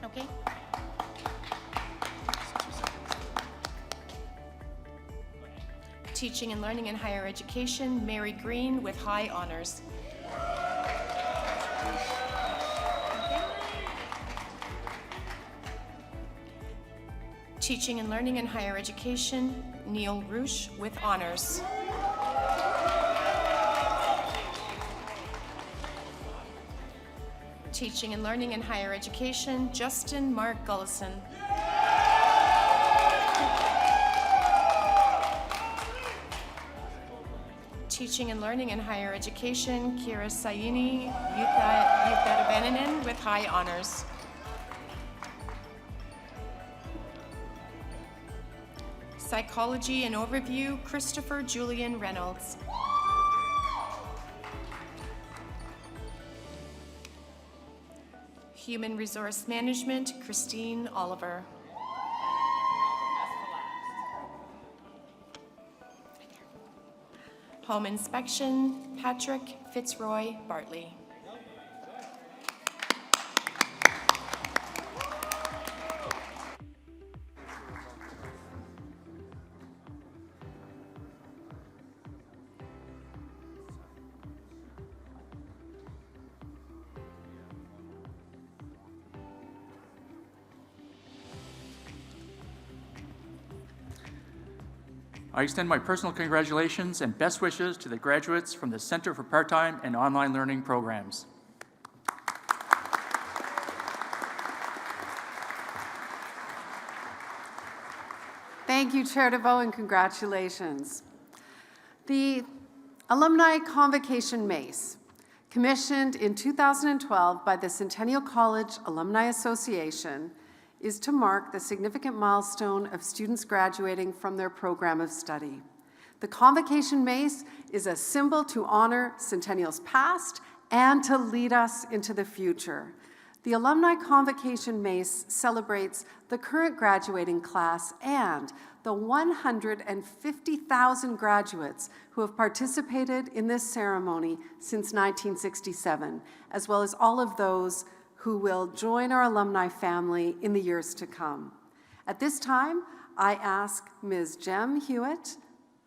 Okay. Teaching and Learning in Higher Education, Mary Green with high honors. Teaching and Learning in Higher Education, Neil Roosh with honors. Teaching and Learning in Higher Education, Justin Mark Gullison. Teaching and Learning in Higher Education, Kira Sayini Yukadavaninen with high honors. Psychology and Overview, Christopher Julian Reynolds. Human Resource Management, Christine Oliver. Home Inspection, Patrick Fitzroy Bartley. I extend my personal congratulations and best wishes to the graduates from the Center for Part-Time and Online Learning programs. Thank you, Chair DeVoe, and congratulations. The Alumni Convocation Mace, commissioned in 2012 by the Centennial College Alumni Association, is to mark the significant milestone of students graduating from their program of study. The Convocation Mace is a symbol to honor Centennial's past and to lead us into the future. The Alumni Convocation Mace celebrates the current graduating class and the 150,000 graduates who have participated in this ceremony since 1967, as well as all of those who will join our alumni family in the years to come. At this time, I ask Ms. Jem Hewitt,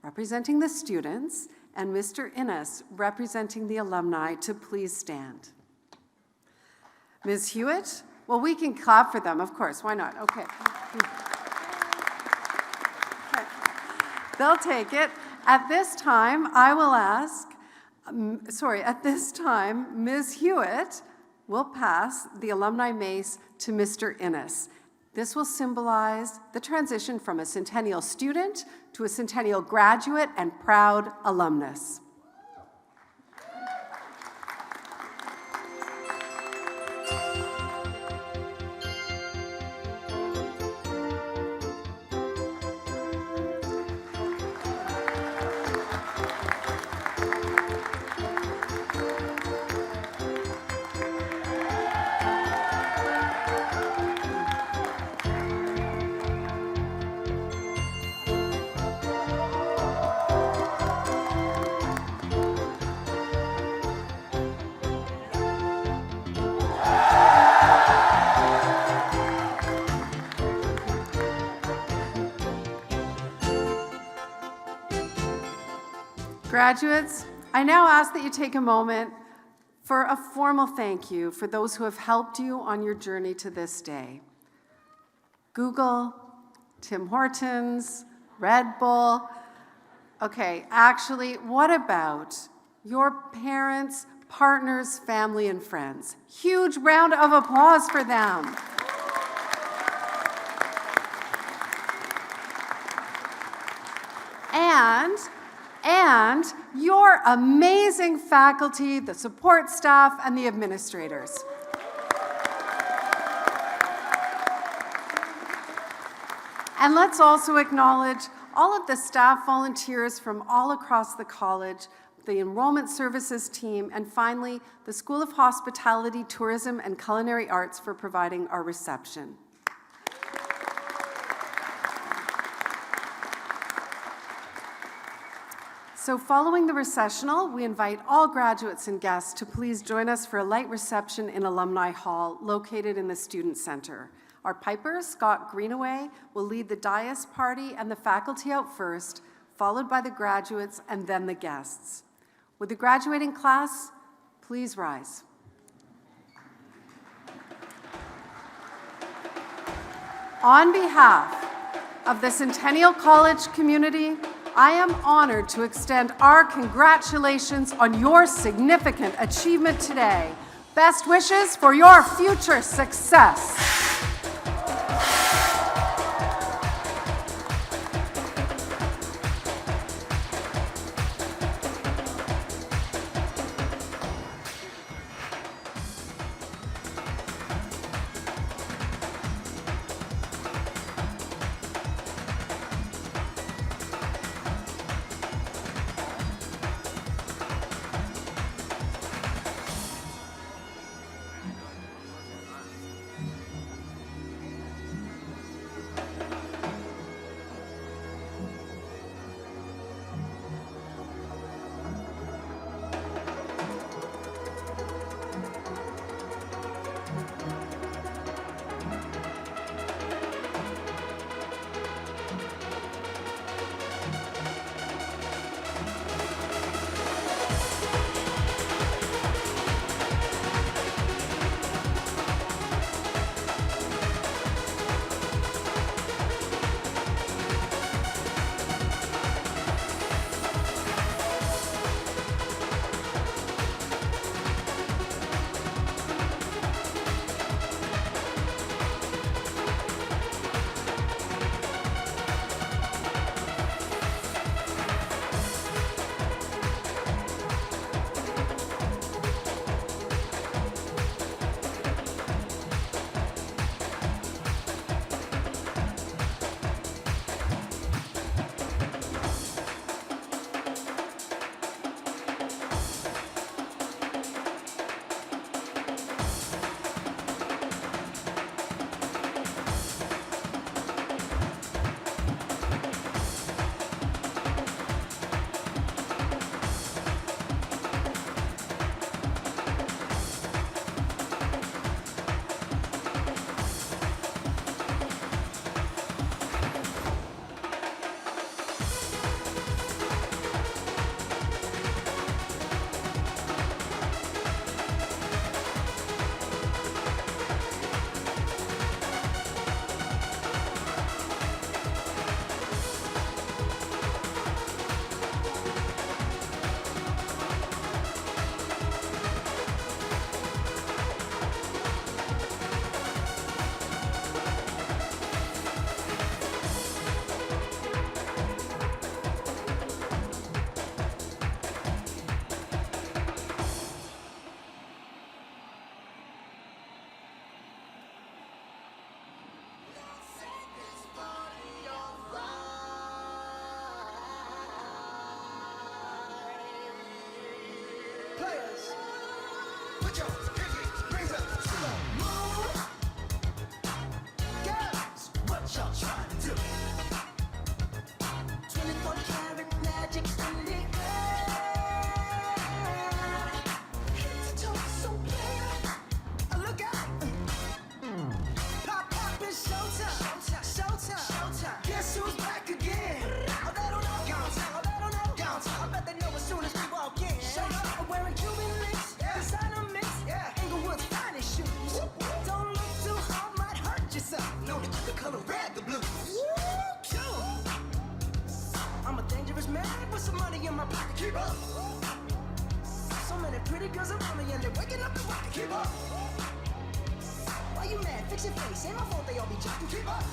representing the students, and Mr. Innes, representing the alumni, to please stand. Ms. Hewitt? Well, we can clap for them, of course. Why not? Okay. Okay. They'll take it. At this time, I will ask, at this time, Ms. Hewitt will pass the alumni mace to Mr. Innes. This will symbolize the transition from a Centennial student to a Centennial graduate and proud alumnus. Graduates, I now ask that you take a moment for a formal thank you for those who have helped you on your journey to this day. Google, Tim Hortons, Red Bull. Okay, actually, what about your parents, partners, family, and friends? Huge round of applause for them. And your amazing faculty, the support staff, and the administrators. And let's also acknowledge all of the staff volunteers from all across the college, the enrollment services team, and finally, the School of Hospitality, Tourism, and Culinary Arts for providing our reception. So following the recessional, we invite all graduates and guests to please join us for a light reception in Alumni Hall, located in the Student Center. Our piper, Scott Greenaway, will lead the dais party and the faculty out first, followed by the graduates and then the guests. Would the graduating class please rise? On behalf of the Centennial College community, I am honored to extend our congratulations on your significant achievement today. Best wishes for your future success. put your pinky rings up to the moon. Girls, what y'all trying to do? 24 karat magic in the air. Head to toe, so clear. Look out. Pop, pop, it's showtime. Showtime. Showtime. Guess who's back again? Oh, they don't know. Downtown. Oh, they don't know. Downtown. I bet they know as soon as we walk in. Show up. I'm wearing Cuban links. Designer mix. Inglewood's finest shoes. Don't look too hard, might hurt yourself. No, the color red, the blues. Cool. I'm a dangerous man with some money in my pocket. Keep up. So many pretty girls around me and they're waking up the rocket. Keep up. Why you mad? Fix your face. Ain't my fault they all be jocking. Keep up.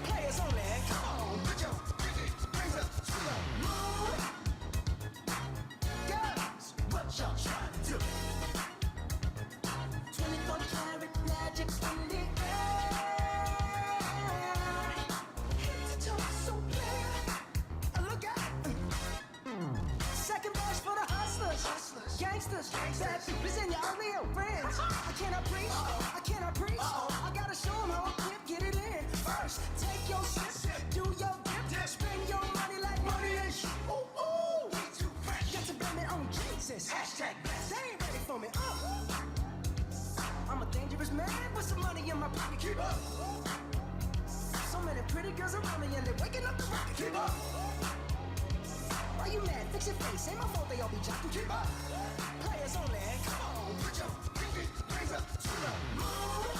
Players only. Come on, put your pinky rings up to the moon. Girls, what y'all trying to do? 24 karat magic in the air. Head to toe, so clear. Look out. Second verse for the hustlers. Gangsters. Bad peoples and your real friends. I cannot preach. I cannot preach. I gotta show them how I can't get it in. First, take your sip. Do your dip. Spend your money like money is. Ooh, ooh. Got to blame it on Jesus. Hashtag blessed. They ain't ready for me. I'm a dangerous man with some money in my pocket. Keep up. So many pretty girls around me and they're waking up the rocket. Keep up. Why you mad? Fix your face. Ain't my fault they all be jocking. Keep up. Players only. Come on, put your pinky rings up to the moon.